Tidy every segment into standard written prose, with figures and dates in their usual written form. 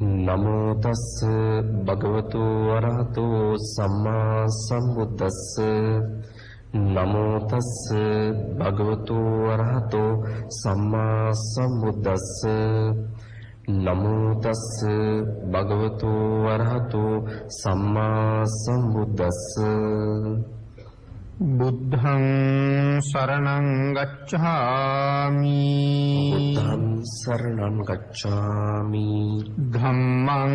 නමෝ තස්ස භගවතු වරහතෝ සම්මා සම්බුද්දස්ස නමෝ තස්ස භගවතු වරහතෝ සම්මා සම්බුද්දස්ස නමෝ තස්ස භගවතු වරහතෝ සම්මා සම්බුද්දස්ස බුද්ධං සරණං ගච්ඡාමි බුද්ධං සරණං ගච්ඡාමි ධම්මං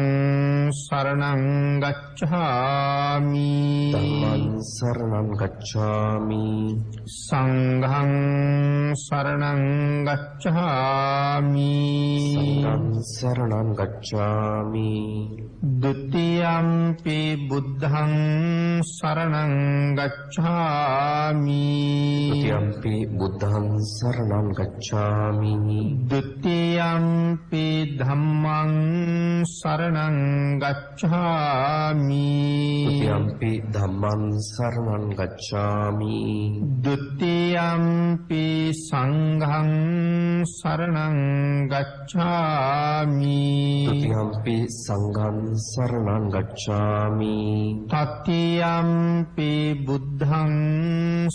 සරණං ගච්ඡාමි ධම්මං සරණං ගච්ඡාමි සංඝං සරණං ගච්ඡාමි සංඝං සරණං ගච්ඡාමි ဒုတိယံ පි බුද්ධං සරණං ගච්ඡාමි ဒုတိယံ පි බුද්ධං සරණං ගච්ඡාමි ဒုတိယံ පි ධම්මං සරණං ගච්ඡාමි ဒုတိယံ පි ධම්මං සරණං ගච්ඡාමි ဒုတိယံ පි සංඝං සරණං ගච්ඡාමි ဒုတိယံ පි සංඝං සරණං ගච්ඡාමි တတိယံ පි බුද්ධං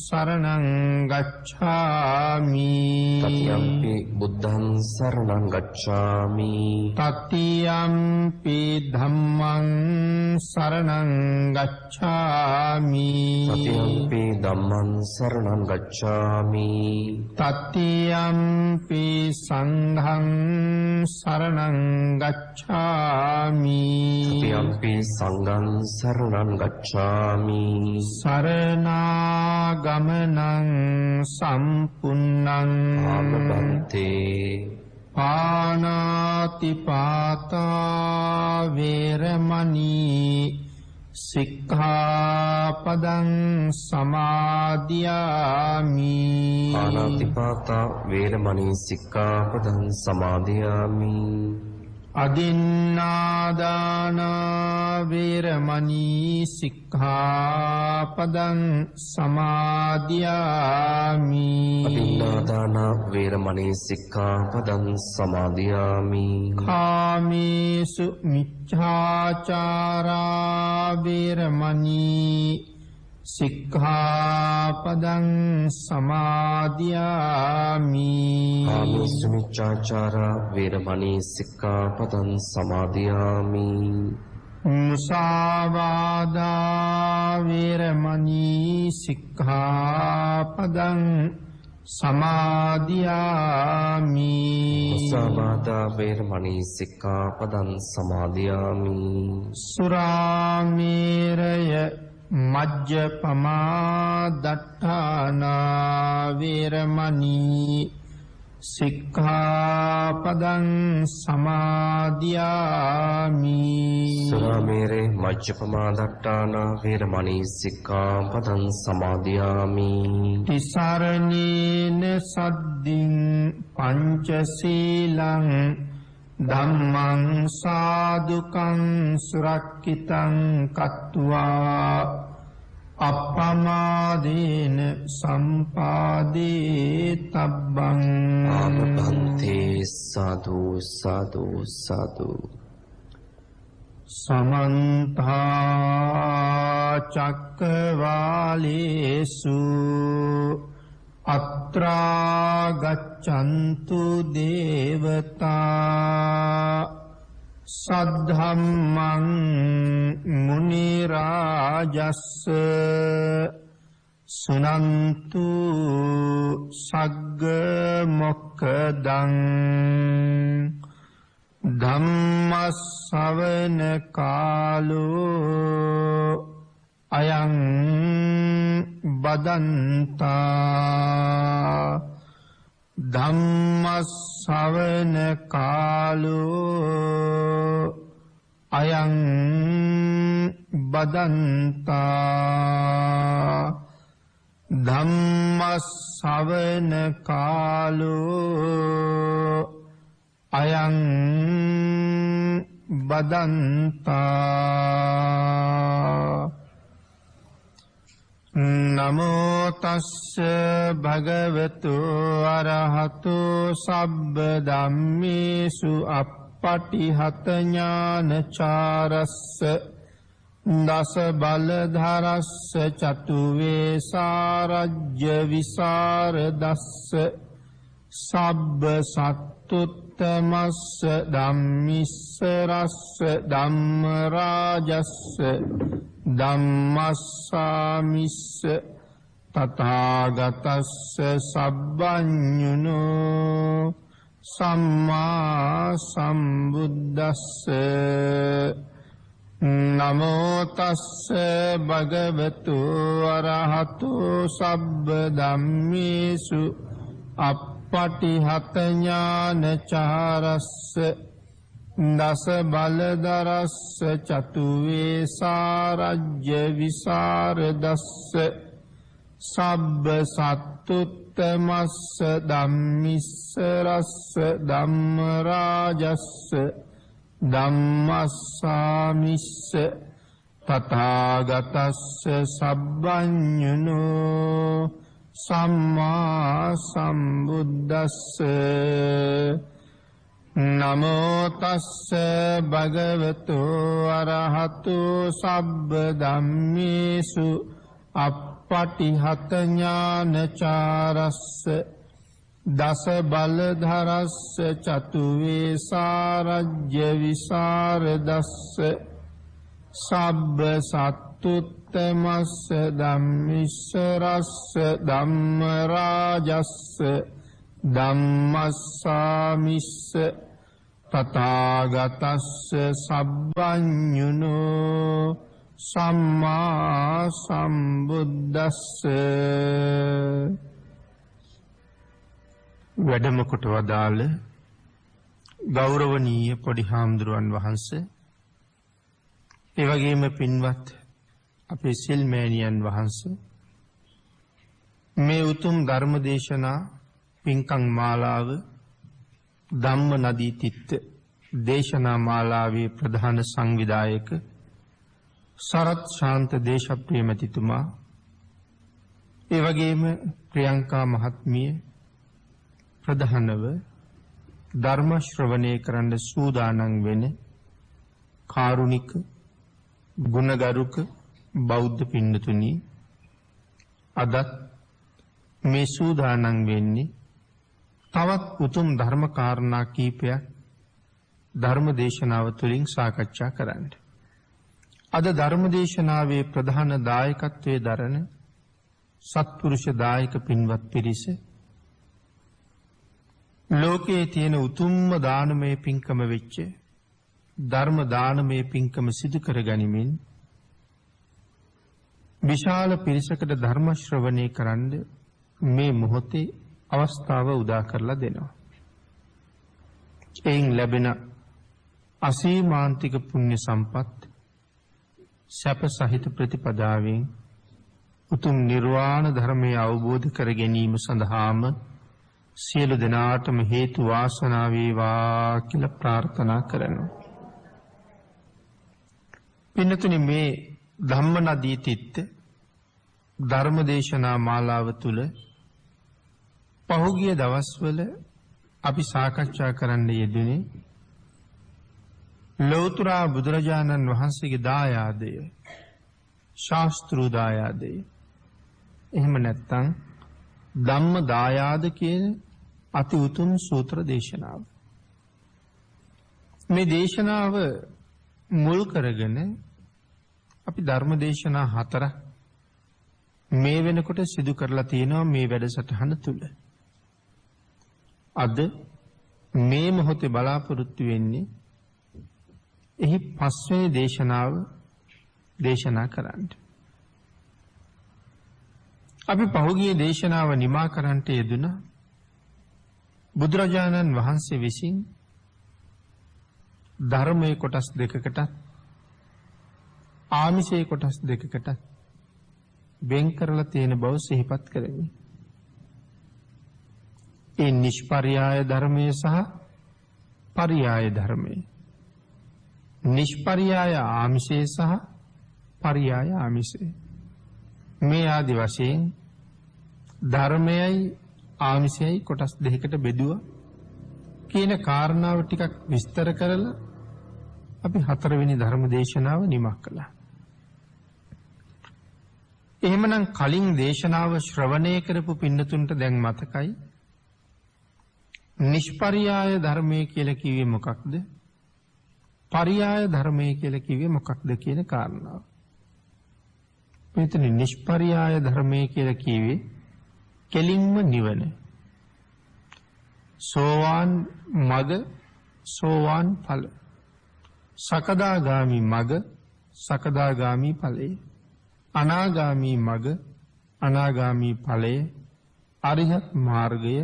සරණං ගච්ඡාමි တတိယံ පි බුද්ධං සරණං ගච්ඡාමි တတိယံ පි ධම්මං සරණං ගච්ඡාමි တတိယံ පි ධම්මං සරණං ගච්ඡාමි တတိယံ පි සංඝං සරණං ගච්ඡාමි တတိယံ පි සංඝං සරණං ගච්ඡාමි สรณากมนังสัมปุณนัง ආමබන්තේ ปานาติปาตาเวรมณีสิกขาปดังสมาธิยามิ ආනාතිපාතා වේරමණී සික්ඛාපදං සමාදියාමි อดินนาดานาเวรมณีสิกขาปดังสมาธิยามิ අදින්නාදානා වේරමණී සික්ඛාපදං සමාදියාමි คามิสุมิจฉาจาราเวรมณีสิกขาปดังสมาธิยามิ කාමේසු මිච්ඡාචාරා වේරමණී සික්ඛාපදං සමාදියාමි มุสาวาดาเวรมณีสิกขาปดังสมาธิยามิ මුසාවාදා වේරමණී සික්ඛාපදං සමාදියාමි สุราเมรยมัจจปมาดัฏฐานาเวรมณีสิกขาปดังสมาธิยามิ සුරාමේරේ මජ්ජපමා දට්ඨානා වේරමණී සික්ඛාපදං සමාදියාමි ติสารณีเนสัดดิงปัญจศีลังธัมมังสาธุกังสุรักขิตังกัตตวาอัปปมาเดนสัมปาเดตับบัง ආමබන්තේ සාදු සාදු සාදු สมันตาจักรวาเลสุอัตรากัจฉันตุเดวตาสัทธัมมังมุนิราจัสสะสุนันตุสักกมกขดังธัมมัสสวนกาโลอายังบัดันตาธัมมัสสวนกาโลอายังบัดันตาธัมมัสสวนกาโลอายังบัดันตา නමෝ තස්ස භගවතු අරහතු සබ්බ ධම්මේසු අප්පටිහත ඥානචාරස්ස දස බලධරස්ස චතුවේ සාරජ්‍ය විසරදස්ස සබ්බ සත්තුත්තමස්ස ධම්මිස්සරස්ස ධම්මරාජස්ස ධම්මස්සාමිස්ස තථාගතස්ස සබ්බඤුනෝ සම්මා සම්බුද්දස්ස නමෝ තස්ස භගවතු අරහතෝ සබ්බ ධම්මේසු අප්පටිහත ඥානචාරස්ස දස බලධරස්ස චතුවේ සාරජ්‍ය විසරදස්ස සබ්බ සත්තුත්තමස්ස ධම්මිස්සරස්ස ධම්මරාජස්ස ධම්මස්සාමිස්ස තථාගතස්ස සබ්බඤුනෝ සම්මා සම්බුද්දස්ස නමෝ තස්ස භගවතු අරහතෝ සබ්බ ධම්මේසු අප්පටිහත ඥානචාරස්ස දස බලධරස්ස චතුවේ සාරජ්‍ය විසරදස්ස සබ්බ සත්තුත්තමස්ස ධම්මිස්සරස්ස ධම්මරාජස්ස ධම්මස්සාමිස්ස තථාගතස්ස සබ්බඤුනෝ සම්මා සම්බුද්දස්ස වැඩම කොට වදාළ ගෞරවනීය පොඩි හාමුදුරුවන් වහන්සේ ඒ වගේම පින්වත් අපේ සිල්මෑණියන් වහන්සේ මේ උතුම් ධර්ම දේශනා පින්කම් මාලාව ධම්ම නදී තිත්ත දේශනා මාලාවේ ප්‍රධාන සංවිධායක සරත් ශාන්ත දේශප්‍රිය මැතිතුමා ඒ වගේම ප්‍රියංකා මහත්මිය ප්‍රධානව ධර්ම ශ්‍රවණය කරන්න සූදානම් වෙන කාරුණික ගුණගරුක බෞද්ධ පින්නතුනි අදත් මේ සූදානම් වෙන්නේ තවත් උතුම් ධර්ම කාරණා කීපයක් ධර්ම දේශනාව තුළින් සාකච්ඡා කරන්න. අද ධර්ම දේශනාවේ ප්‍රධාන දායකත්වයේ දරන සත්පුරුෂ දායක පින්වත් පිරිස ලෝකයේ තියෙන උතුම්ම දානමය පින්කම වෙච්ච ධර්ම දානමය පින්කම සිදු කර ගනිමින් විශාල පිරිසකට ධර්ම ශ්‍රවණය කරන්න මේ මොහොතේ අවස්ථාව උදා කරලා දෙනවා. එයින් ලැබෙන අසීමාන්තික පුණ්‍ය සම්පත් සැප සහිත ප්‍රතිපදාවෙන් උතුම් නිර්වාණ ධර්මය අවබෝධ කර ගැනීම සඳහාම සියලු දෙනාටම හේතු වාසනා වේවා කියලා ප්‍රාර්ථනා කරනවා. පින්නතුනි මේ ධම්ම නදී තිත්ත ධර්ම දේශනා මාලාව තුළ පහුගිය දවස්වල අපි සාකච්ඡා කරන්න යෙදුනේ ලෞතර බුදුරජාණන් වහන්සේගේ දායාදය ශාස්ත්‍රීය දායාදය එහෙම නැත්නම් ධම්ම දායාද කියන අති උතුම් සූත්‍ර දේශනාව. මේ දේශනාව මුල් කරගෙන අපි ධර්ම දේශනා 4 මේ වෙනකොට සිදු කරලා තියෙනවා මේ වැඩසටහන තුල. අද මේ මොහොතේ බලාපොරොත්තු වෙන්නේ එහි 5 වෙනි දේශනාව දේශනා කරන්න. අපි පහුගිය දේශනාව නිමා කරන්නට යෙදුණා බුදුරජාණන් වහන්සේ විසින් ධර්මයේ කොටස් දෙකකට ආමිෂයේ කොටස් දෙකකට වෙන් කරලා තියෙන බව සිහිපත් කරමි. ඒ නිෂ්පර්යාය ධර්මයේ සහ පර්යාය ධර්මයේ නිෂ්පර්යාය ආමිෂයේ සහ පර්යාය ආමිෂයේ මේ ආදි වශයෙන් ධර්මයයි ආමිෂයයි කොටස් දෙකකට බෙදුවා කියන කාරණාව ටිකක් විස්තර කරලා අපි 4 වෙනි ධර්ම දේශනාව නිමක් කළා. එහෙමනම් කලින් දේශනාව ශ්‍රවණය කරපු පින්නතුන්ට දැන් මතකයි නිෂ්පරියාය ධර්මයේ කියලා කිව්වේ මොකක්ද? පරියාය ධර්මයේ කියලා කිව්වේ මොකක්ද කියන කාරණාව. මෙතන නිෂ්පරියාය ධර්මයේ කියලා කිව්වේ කෙලින්ම නිවන. සෝවාන් මග සෝවාන් ඵල. සකදාගාමි මග සකදාගාමි ඵලය. අනාගාමි මග අනාගාමි ඵලය. අරිහත් මාර්ගය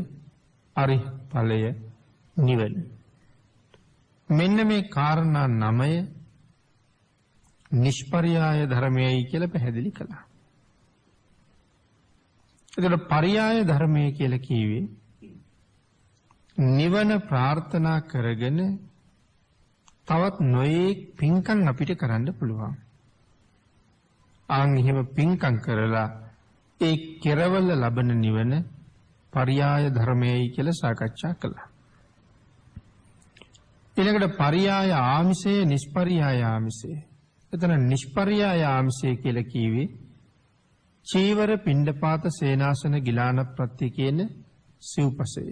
අරිහත් ඵලය නිවන. මෙන්න මේ කාරණා 9 නිෂ්පරියාය ධර්මයයි කියලා පැහැදිලි කළා. ඒකට පරියාය ධර්මය කියලා කිව්වේ නිවන ප්‍රාර්ථනා කරගෙන තවත් නොයෙක් පින්කම් අපිට කරන්න පුළුවන්. ආන් එහෙම පින්කම් කරලා ඒ කෙරවල ලබන නිවන පරියාය ධර්මයයි කියලා සාකච්ඡා කළා. ඊළඟට පරියාය ආමිෂය නිෂ්පරියාය ආමිෂය. එතන නිෂ්පරියාය ආමිෂය කියලා කිව්වේ චීවර පිණ්ඩපාත සේනාසන ගිලාන ප්‍රත්‍ය කියන සිව්පසය.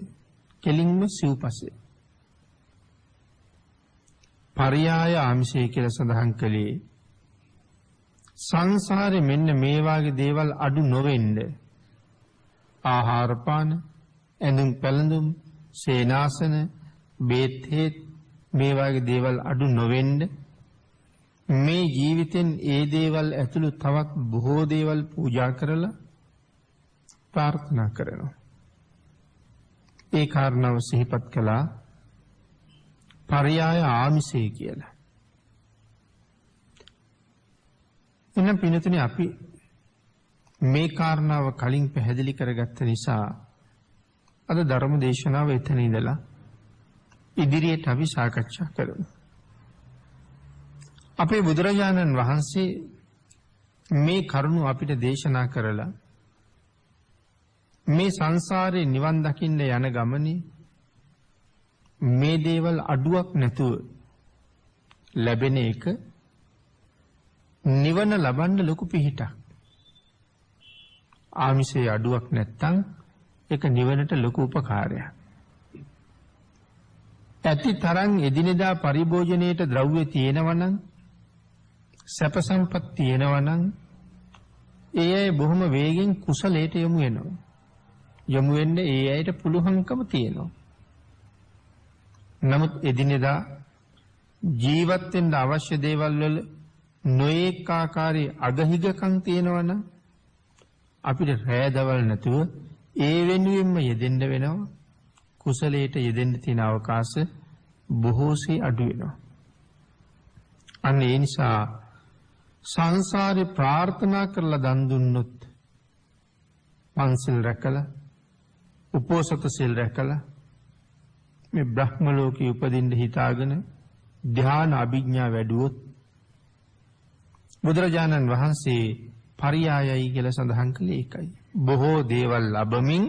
කෙලින්ම සිව්පසය. පරියාය ආමිෂය කියලා සඳහන් කළේ සංසාරේ මෙන්න මේ වාගේ දේවල් අඩු නොවෙන්න ආහාර පාන ඇඳුම් පැළඳුම් සේනාසන බේත් හේත් මේ වාගේ දේවල් අඩු නොවෙන්න මේ ජීවිතෙන් ඒ දේවල් ඇතුළු තවත් බොහෝ දේවල් පූජා කරලා ප්‍රාර්ථනා කරනවා. ඒ කාරණාව සිහිපත් කළා පරියාය ආමිෂය කියලා. එනම් පිනතුනේ අපි මේ කාරණාව කලින් පැහැදිලි කරගත්ත නිසා අද ධර්ම දේශනාව එතන ඉඳලා ඉදිරියට අපි සාකච්ඡා කරමු. අපේ බුදුරජාණන් වහන්සේ මේ කරුණු අපිට දේශනා කරලා මේ සංසාරේ නිවන් දකින්න යන ගමනේ මේ දේවල් අඩුවක් නැතුව ලැබෙන එක නිවන ලබන්න ලොකු පිහිටක්. ආමිෂයේ අඩුවක් නැත්තම් ඒක නිවනට ලොකු උපකාරයක්. ඇති තරම් එදිනෙදා පරිභෝජනයේට ද්‍රව්‍ය තියෙනවනම් සැප සම්පත් තියෙනවනම් ඒ අය බොහොම වේගෙන් කුසලයට යොමු වෙනවා. යොමු වෙන්න ඒ අයට පුළුවන්කම තියෙනවා. නමුත් එදිනෙදා ජීවත් වෙන්න අවශ්‍ය දේවල් වල නොඑක ආකාරයේ අගහිගකම් තියෙනවනම් අපිට රැඳවල් නැතුව ඒ වෙනුවෙන්ම යෙදෙන්න වෙනවා. කුසලයට යෙදෙන්න තියෙන අවකාශ බොහෝසේ අඩු වෙනවා. අන්න ඒ නිසා සංසාරේ ප්‍රාර්ථනා කරලා දන් දුන්නොත් පන්සිල් රැකලා උපෝසත සිල් රැකලා මේ බ්‍රහ්ම ලෝකේ උපදින්න හිතාගෙන ධ්‍යාන අභිඥා වැඩුවොත් බුදුරජාණන් වහන්සේ පරියායයි කියලා සඳහන් කළේ ඒකයි. බොහෝ දේවල් ලැබමින්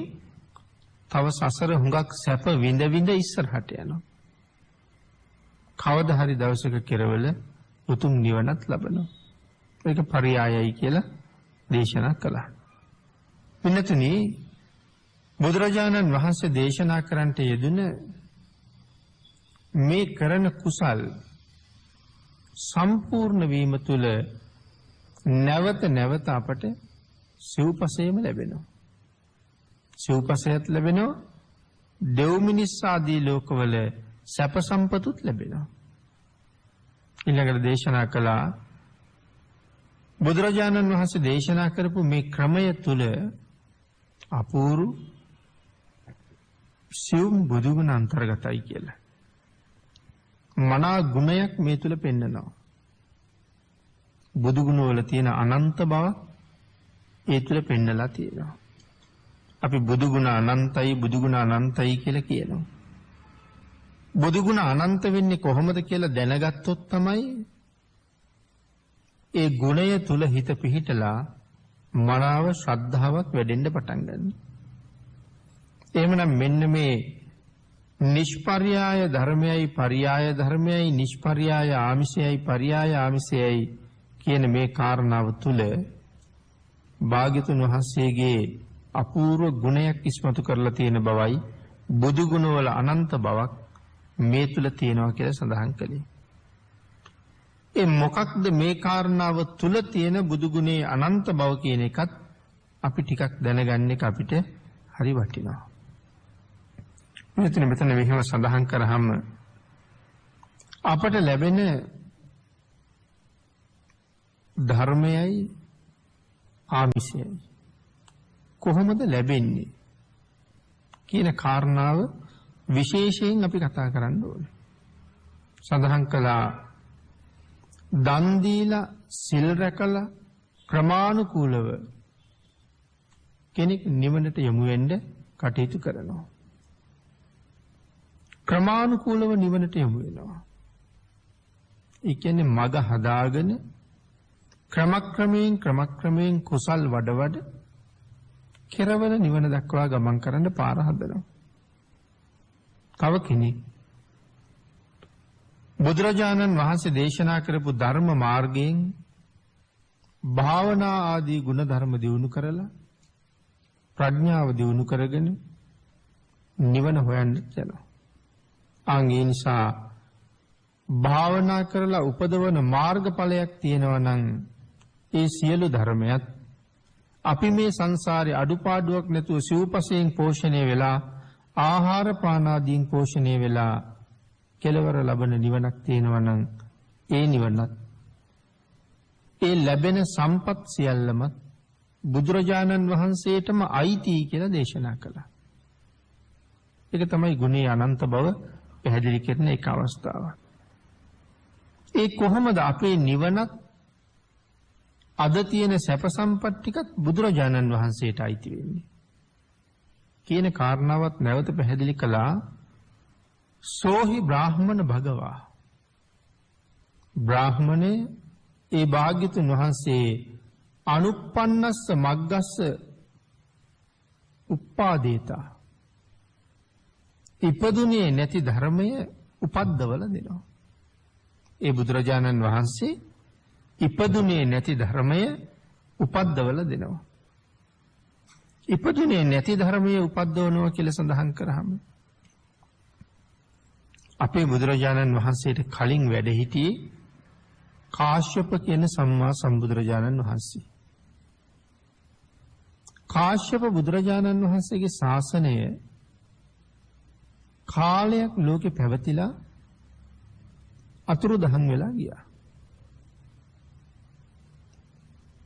තව සසර හුඟක් සැප විඳ විඳ ඉස්සරහට යනවා. කවදා හරි දවසක කෙරවල උතුම් නිවනත් ලබනවා. ඒක පරියායයි කියලා දේශනා කළා. පින්නතුනි බුදුරජාණන් වහන්සේ දේශනා කරන්නට යෙදුන මේ කරන කුසල් සම්පූර්ණ වීම තුළ නැවත නැවත අපට සිව්පසයම ලැබෙනවා. සිව්පසයත් ලැබෙනවා. දෙව් මිනිස් ආදී ලෝකවල සැප සම්පතුත් ලැබෙනවා. ඊළඟට දේශනා කළා බුදුරජාණන් වහන්සේ දේශනා කරපු මේ ක්‍රමය තුළ අපූර්ව සිව් බුදුගුණ අන්තර්ගතයි කියලා. මනා ගුණයක් මේ තුල පෙන්නනවා. බුදුගුණ වල තියෙන අනන්ත බව ඒ තුල පෙන්නලා තියෙනවා. අපි බුදුගුණ අනන්තයි බුදුගුණ අනන්තයි කියලා කියනවා. බුදුගුණ අනන්ත වෙන්නේ කොහොමද කියලා දැනගත්තොත් තමයි ඒ ගුණය තුල හිත පිහිටලා මනාව ශ්‍රද්ධාවක් වැඩෙන්න පටන් ගන්න. එහෙමනම් මෙන්න මේ නිෂ්පර්යාය ධර්මයයි පර්යාය ධර්මයයි නිෂ්පර්යාය ආමිෂයයි පර්යාය ආමිෂයයි කියන මේ කාරණාව තුල භාග්‍යතුන් වහන්සේගේ අපූර්ව ගුණයක් ඉස්මතු කරලා තියෙන බවයි බුදු ගුණවල අනන්ත බවක් මේ තුල තියෙනවා කියලා සඳහන් කළේ. ඒ මොකක්ද මේ කාරණාව තුල තියෙන බුදු ගුණේ අනන්ත බව කියන එකත් අපි ටිකක් දැනගන්න එක අපිට හරි වටිනවා. මෙතන මෙහෙම සඳහන් කරාම අපට ලැබෙන ධර්මයයි ආමිෂයයි කොහොමද ලැබෙන්නේ කියන කාරණාව විශේෂයෙන් අපි කතා කරන්න ඕනේ. සඳහන් කළා දන් දීලා සිල් රැකලා ක්‍රමානුකූලව කෙනෙක් නිවනට යොමු වෙන්න කටයුතු කරනවා. ක්‍රමානුකූලව නිවනට යොමු වෙනවා. ඒ කියන්නේ මග හදාගෙන ක්‍රමක්‍රමයෙන් කුසල් වඩ කෙරවල නිවන දක්වා ගමන් කරන්න පාර හදනවා. තව කෙනෙක් බුදුරජාණන් වහන්සේ දේශනා කරපු ධර්ම මාර්ගයෙන් භාවනා ආදී ගුණ ධර්ම දියුණු කරලා ප්‍රඥාව දියුණු කරගෙන නිවන හොයන්න යනවා. ඒ නිසා භාවනා කරලා උපදවන මාර්ගඵලයක් තියෙනවා නම් ඒ සියලු ධර්මයක් අපි මේ සංසාරේ අඩුපාඩුවක් නැතුව සිව්පසයෙන් පෝෂණය වෙලා ආහාර පාන ආදීන් පෝෂණය වෙලා කෙලවර ලබන නිවනක් තියෙනවා නම් ඒ නිවනත් ඒ ලැබෙන සම්පත් සියල්ලම බුදුරජාණන් වහන්සේටම අයිති කියලා දේශනා කළා. ඒක තමයි ගුණේ අනන්ත බව පැහැදිලි කරන එක අවස්ථාවක්. ඒ කොහොමද අපේ නිවනත් අද තියෙන සැප සම්පත් ටිකත් බුදුරජාණන් වහන්සේට අයිති වෙන්නේ කියන කාරණාවත් නැවත පැහැදිලි කළා. සෝහි බ්‍රාහ්මණ භගවා බ්‍රාහ්මණේ ඒ භාග්‍යතුන් වහන්සේ අනුප්පන්නස්ස මග්ගස්ස උප්පාදේතා ඉපදුනේ නැති ධර්මය උපද්දවල දෙනවා. ඒ බුදුරජාණන් වහන්සේ ඉපදුනේ නැති ධර්මය උපද්දවල දෙනවා. ඉපදුනේ නැති ධර්මය උපද්දවනවා කියලා සඳහන් කරාම අපේ බුදුරජාණන් වහන්සේට කලින් වැඩ සිටියේ කාශ්‍යප කියන සම්මා සම්බුදුරජාණන් වහන්සේ. කාශ්‍යප බුදුරජාණන් වහන්සේගේ ශාසනය කාලයක් ලෝකේ පැවතිලා අතුරුදහන් වෙලා ගියා.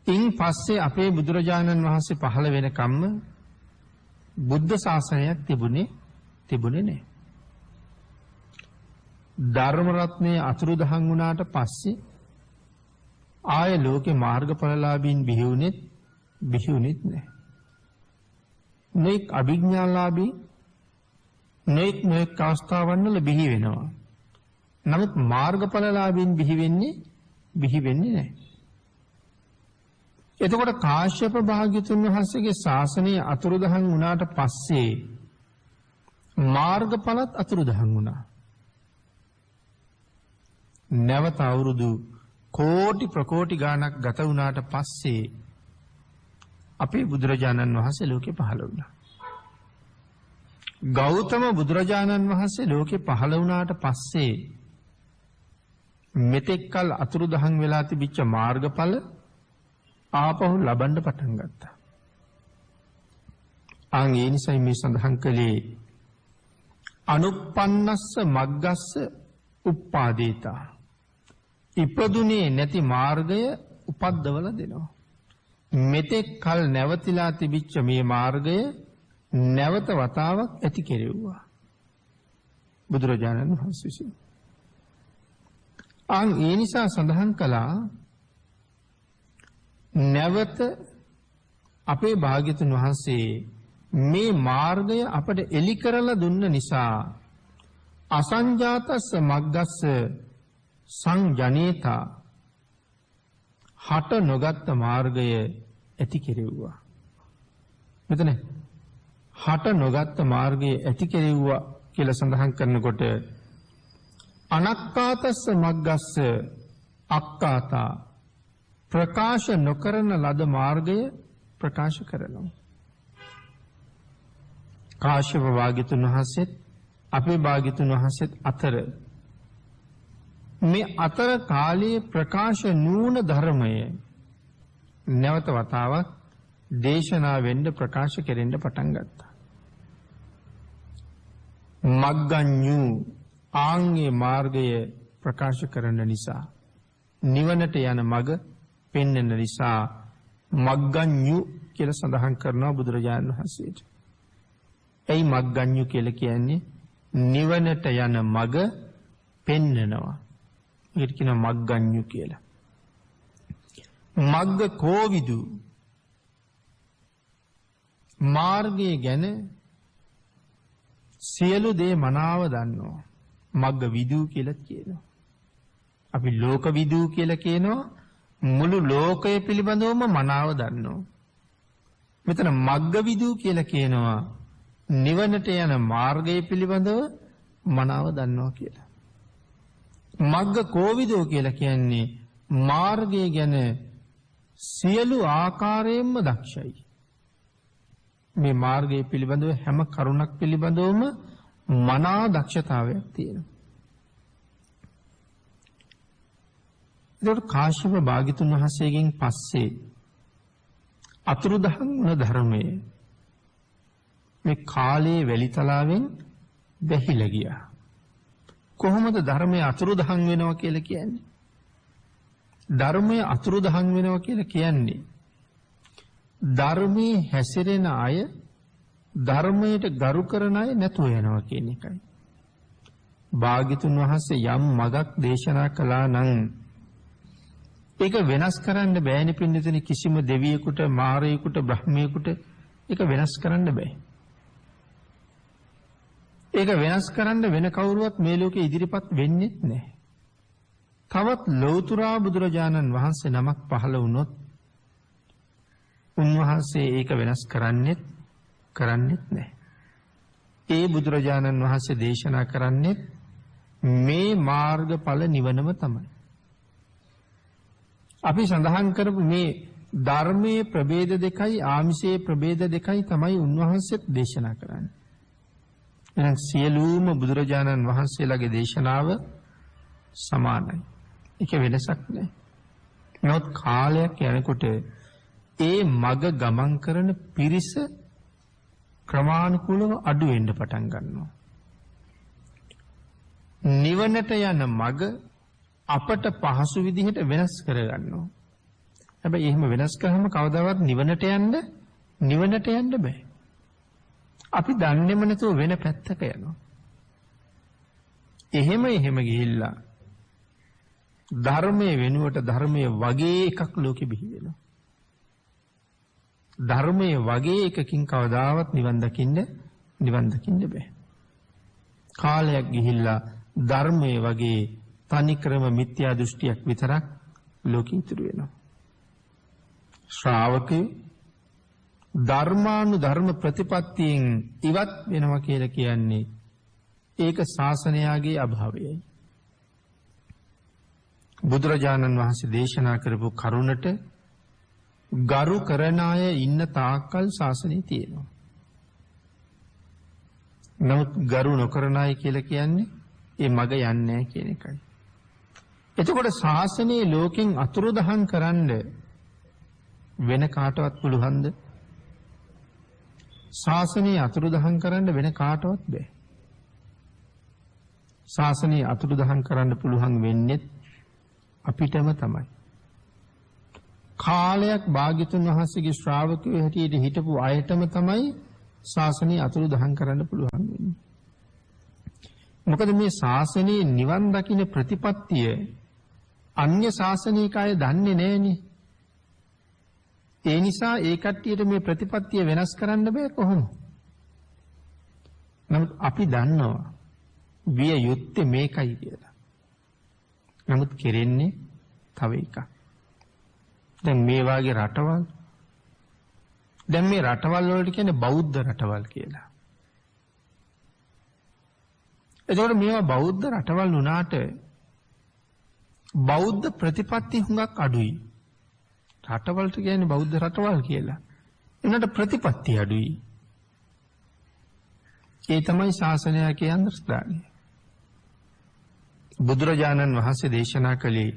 ඉන් පස්සේ අපේ බුදුරජාණන් වහන්සේ පහළ වෙනකම්ම බුද්ධ ශාසනයක් තිබුණේ නැහැ. ධර්ම රත්නයේ අතුරුදහන් වුණාට පස්සේ ආය ලෝකේ මාර්ගඵලලාභීන් බිහි වුණෙත් නැහැ. මේක අභිඥාලාභී නොඑක් අවස්ථාවන් වල බිහි වෙනවා. නමුත් මාර්ගඵලලාභීන් බිහි වෙන්නේ නැහැ. එතකොට කාශ්‍යප භාග්‍යතුන් වහන්සේගේ ශාසනය අතුරුදහන් වුණාට පස්සේ මාර්ගඵලත් අතුරුදහන් වුණා. නැවත අවුරුදු කෝටි ප්‍රකෝටි ගාණක් ගත වුණාට පස්සේ අපේ බුදුරජාණන් වහන්සේ ලෝකේ පහළ වුණා. ගෞතම බුදුරජාණන් වහන්සේ ලෝකේ පහළ වුණාට පස්සේ මෙතෙක්කල් අතුරුදහන් වෙලා තිබිච්ච මාර්ගඵල ආපහු ලබන්න පටන් ගත්තා. ඒ නිසා මේ සඳහන් කළේ අනුප්පන්නස්ස මග්ගස්ස උප්පාදේතා ඉපදුනේ නැති මාර්ගය උපද්දවල දෙනවා. මෙතෙක් කල නැවතිලා තිබිච්ච මේ මාර්ගය නැවත වතාවක් ඇති කෙරෙව්වා බුදුරජාණන් වහන්සේ විසින්. ඒ නිසා සඳහන් කළා නැවත අපේ භාග්‍යතුන් වහන්සේ මේ මාර්ගය අපට එලි කරලා දුන්න නිසා අසංජාතස්ස මග්ගස්ස සංජනේතා හට නොගත් මාර්ගය ඇති කෙරෙව්වා. මෙතන හට නොගත් මාර්ගය ඇති කෙරෙව්වා කියලා සඳහන් කරනකොට අනක්කාතස්ස මග්ගස්ස අක්කාතා ප්‍රකාශ නොකරන ලද මාර්ගය ප්‍රකාශ කරනවා. කාශ්‍යප භාග්‍යතුන් වහන්සේත් අපේ භාග්‍යතුන් වහන්සේත් අතර මේ අතර කාලයේ ප්‍රකාශ නුවණ ධර්මය නැවත වතාවක් දේශනා වෙන්න ප්‍රකාශ කෙරෙන්න පටන් ගත්තා. මග්ගඤ්ඤු ආංගේ මාර්ගය ප්‍රකාශ කරන නිසා නිවනට යන මඟ පෙන්වන නිසා මග්ගඤ්ඤු කියලා සඳහන් කරනවා බුදුරජාණන් වහන්සේට. එයි මග්ගඤ්ඤු කියලා කියන්නේ නිවනට යන මඟ පෙන්වනවා. ඒකට කියනවා මග්ගඤ්ඤු කියලා. මග්ග කෝවිදු මාර්ගය ගැන සියලු දේ මනාව දන්නවා. මග්ග විදු කියලා කියනවා. අපි ලෝක විදු කියලා කියනවා මුළු ලෝකය පිළිබඳවම මනාව දන්නවා. මෙතන මග්ග විදු කියලා කියනවා නිවනට යන මාර්ගය පිළිබඳව මනාව දන්නවා කියලා. මග්ග කෝවිදෝ කියලා කියන්නේ මාර්ගය ගැන සියලු ආකාරයෙන්ම දක්ෂයි. මේ මාර්ගය පිළිබඳව හැම කරුණක් පිළිබඳවම මනා දක්ෂතාවයක් තියෙනවා. ඒකට කාශ්‍යප භාග්‍යතුන් වහන්සේගෙන් පස්සේ අතුරුදහන් වුණ ධර්මයේ මේ කාලයේ වැලිතලාවෙන් වැහිලා ගියා. කොහොමද ධර්මයේ අතුරුදහන් වෙනවා කියලා කියන්නේ? ධර්මයේ අතුරුදහන් වෙනවා කියලා කියන්නේ ධර්මයේ හැසිරෙන අය ධර්මයට ගරු කරන අය නැතුව යනවා කියන එකයි. භාග්‍යතුන් වහන්සේ යම් මගක් දේශනා කළා නම් ඒක වෙනස් කරන්න බෑනේ පින්නතුනි. කිසිම දෙවියෙකුට මාරයෙකුට බ්‍රහ්මයෙකුට ඒක වෙනස් කරන්න බෑ. ඒක වෙනස් කරන්න වෙන කවුරුවත් මේ ලෝකේ ඉදිරිපත් වෙන්නේ නැහැ. තවත් ලෞතුරා බුදුරජාණන් වහන්සේ නමක් පහළ වුණොත් උන්වහන්සේ ඒක වෙනස් කරන්නේත් නැහැ. ඒ බුදුරජාණන් වහන්සේ දේශනා කරන්නේ මේ මාර්ගඵල නිවනම තමයි. අපි සඳහන් කරපු මේ ධර්මයේ ප්‍රභේද දෙකයි ආමිෂයේ ප්‍රභේද දෙකයි තමයි උන්වහන්සේත් දේශනා කරන්නේ. එහෙනම් සියලුම බුදුරජාණන් වහන්සේලාගේ දේශනාව සමානයි. ඒක වෙනසක් නැහැ. නමුත් කාලයක් යනකොට ඒ මග ගමන් කරන පිරිස ක්‍රමානුකූලව අඩු වෙන්න පටන් ගන්නවා. නිවනට යන මග අපට පහසු විදිහට වෙනස් කරගන්නවා. හැබැයි එහෙම වෙනස් කරාම කවදාවත් නිවනට යන්න බෑ. අපි දන්නේම නැතුව වෙන පැත්තක යනවා. එහෙම ගිහිල්ලා ධර්මයේ වෙනුවට ධර්මයේ වගේ එකක් ලෝකෙ බිහි වෙනවා. ධර්මයේ වගේ එකකින් කවදාවත් නිවන් දකින්න බෑ. කාලයක් ගිහිල්ලා ධර්මයේ වගේ තනිකරම මිත්‍යා දෘෂ්ටියක් විතරක් ලෝකෙ ඉතුරු වෙනවා. ශ්‍රාවකයෝ ධර්මානුධර්ම ප්‍රතිපත්තියෙන් ඉවත් වෙනවා කියලා කියන්නේ ඒක ශාසනයාගේ අභාවයයි. බුදුරජාණන් වහන්සේ දේශනා කරපු කරුණට ගරු කරන අය ඉන්න තාක්කල් ශාසනය තියෙනවා. නමුත් ගරු නොකරන අය කියලා කියන්නේ ඒ මග යන්නේ නැහැ කියන එකයි. එතකොට ශාසනයේ ලෝකෙන් අතුරුදහන් කරන්න වෙන කාටවත් පුළුවන්ද? ශාසනයේ අතුරුදහන් කරන්න වෙන කාටවත් බෑ. ශාසනයේ අතුරුදහන් කරන්න පුළුවන් වෙන්නේ අපිටම තමයි. කාලයක් භාග්‍යතුන් වහන්සේගේ ශ්‍රාවකයෝ හැටියට හිටපු අයටම තමයි ශාසනය අතුරුදහන් කරන්න පුළුවන් වෙන්නේ. මොකද මේ ශාසනයේ නිවන් දකින්න ප්‍රතිපත්තිය අන්‍ය ශාසනික අය දන්නේ නැහෙනේ. ඒ නිසා ඒ කට්ටියට මේ ප්‍රතිපත්තිය වෙනස් කරන්න බෑ කොහොමද? නමුත් අපි දන්නවා විය යුත්තේ මේකයි කියලා. නමුත් කෙරෙන්නේ තව එකක්. දැන් මේ වාගේ රටවල් දැන් මේ රටවල් වලට කියන්නේ බෞද්ධ රටවල් කියලා. එතකොට මේවා බෞද්ධ රටවල් වුණාට බෞද්ධ ප්‍රතිපත්ති හුඟක් අඩුයි. රටවල්ට කියන්නේ බෞද්ධ රටවල් කියලා. එනට ප්‍රතිපත්ති අඩුයි. ඒ තමයි ශාසනයකේ අන්තර්ස්ථානය. බුදුරජාණන් වහන්සේ දේශනා කළේ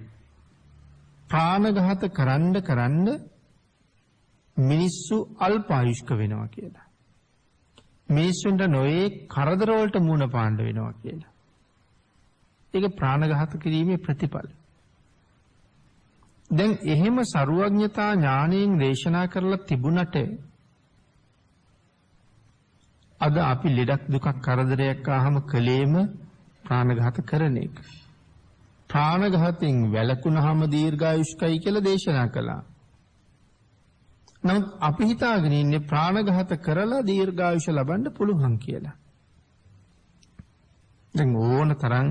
ප්‍රාණඝාත කරන්න මිනිස්සු අල්පායුෂ්ක වෙනවා කියලා. මිනිස්සුන්ට නොයේ කරදර වලට මුහුණ පාන්න වෙනවා කියලා. ඒක ප්‍රාණඝාත කිරීමේ ප්‍රතිඵල. දැන් එහෙම සරුවඥතා ඥාණයෙන් දේශනා කරලා තිබුණට අද අපි ලෙඩක් දුකක් කරදරයක් ආවම කලේම ප්‍රාණඝාත කරන එක. ප්‍රාණඝාතයෙන් වැළකුණාම දීර්ඝායුෂ්කයි කියලා දේශනා කළා. නමුත් අපි හිතාගෙන ඉන්නේ ප්‍රාණඝාත කරලා දීර්ඝායුෂ ලබන්න පුළුවන් කියලා. දැන් ඕන තරම්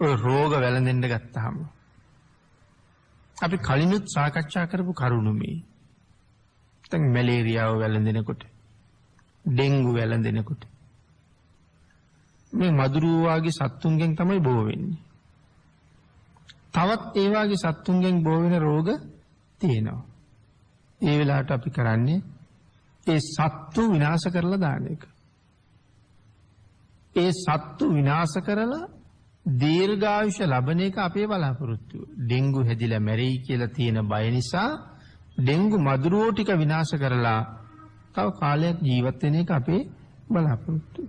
ඔය රෝග වැළඳෙන්න ගත්තාම අපි කලිනුත් සාකච්ඡා කරපු කරුණු මේ. දැන් මැලේරියාව වැළඳෙනකොට, ඩෙන්ගු වැළඳෙනකොට මේ මදුරුව වගේ සත්තුන්ගෙන් තමයි බෝ වෙන්නේ. තවත් ඒ වගේ සත්තුන්ගෙන් බෝ වෙන රෝග තියෙනවා. ඒ වෙලාවට අපි කරන්නේ ඒ සත්තු විනාශ කරලා දාන එක. ඒ සත්තු විනාශ කරලා දීර්ඝායුෂ ලබන එක අපේ බලාපොරොත්තුව. ඩෙන්ගු හැදිලා මැරෙයි කියලා තියෙන බය නිසා ඩෙන්ගු මදුරුවෝ ටික විනාශ කරලා තව කාලයක් ජීවත් වෙන එක අපේ බලාපොරොත්තුව.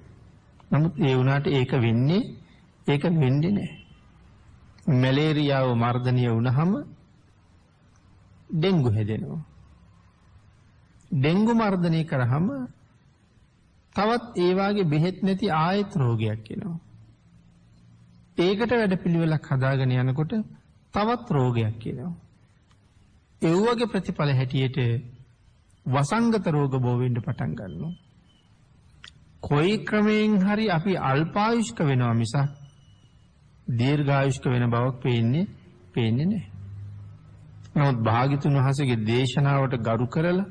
නමුත් ඒ වුණාට ඒක වෙන්නේ නැහැ. මැලේරියාව මර්ධනීය වුණාම ඩෙන්ගු හැදෙනවා. ඩෙන්ගු මර්ධනය කරාම තවත් ඒ වාගේ බෙහෙත් නැති ආයෙත් රෝගයක් එනවා. ඒකට වැඩපිළිවෙලක් හදාගෙන යනකොට තවත් රෝගයක් එනවා. ඒ වගේ ප්‍රතිඵල හැටියට වසංගත රෝග බෝ වෙන්න පටන් ගන්නවා. කොයි ක්‍රමයෙන් හරි අපි අල්පායුෂ්ක වෙනවා මිසක් දීර්ඝායුෂ්ක වෙන බවක් පේන්නේ නැහැ. නමුත් භාග්‍යතුන් වහන්සේගේ දේශනාවට ගරු කරලා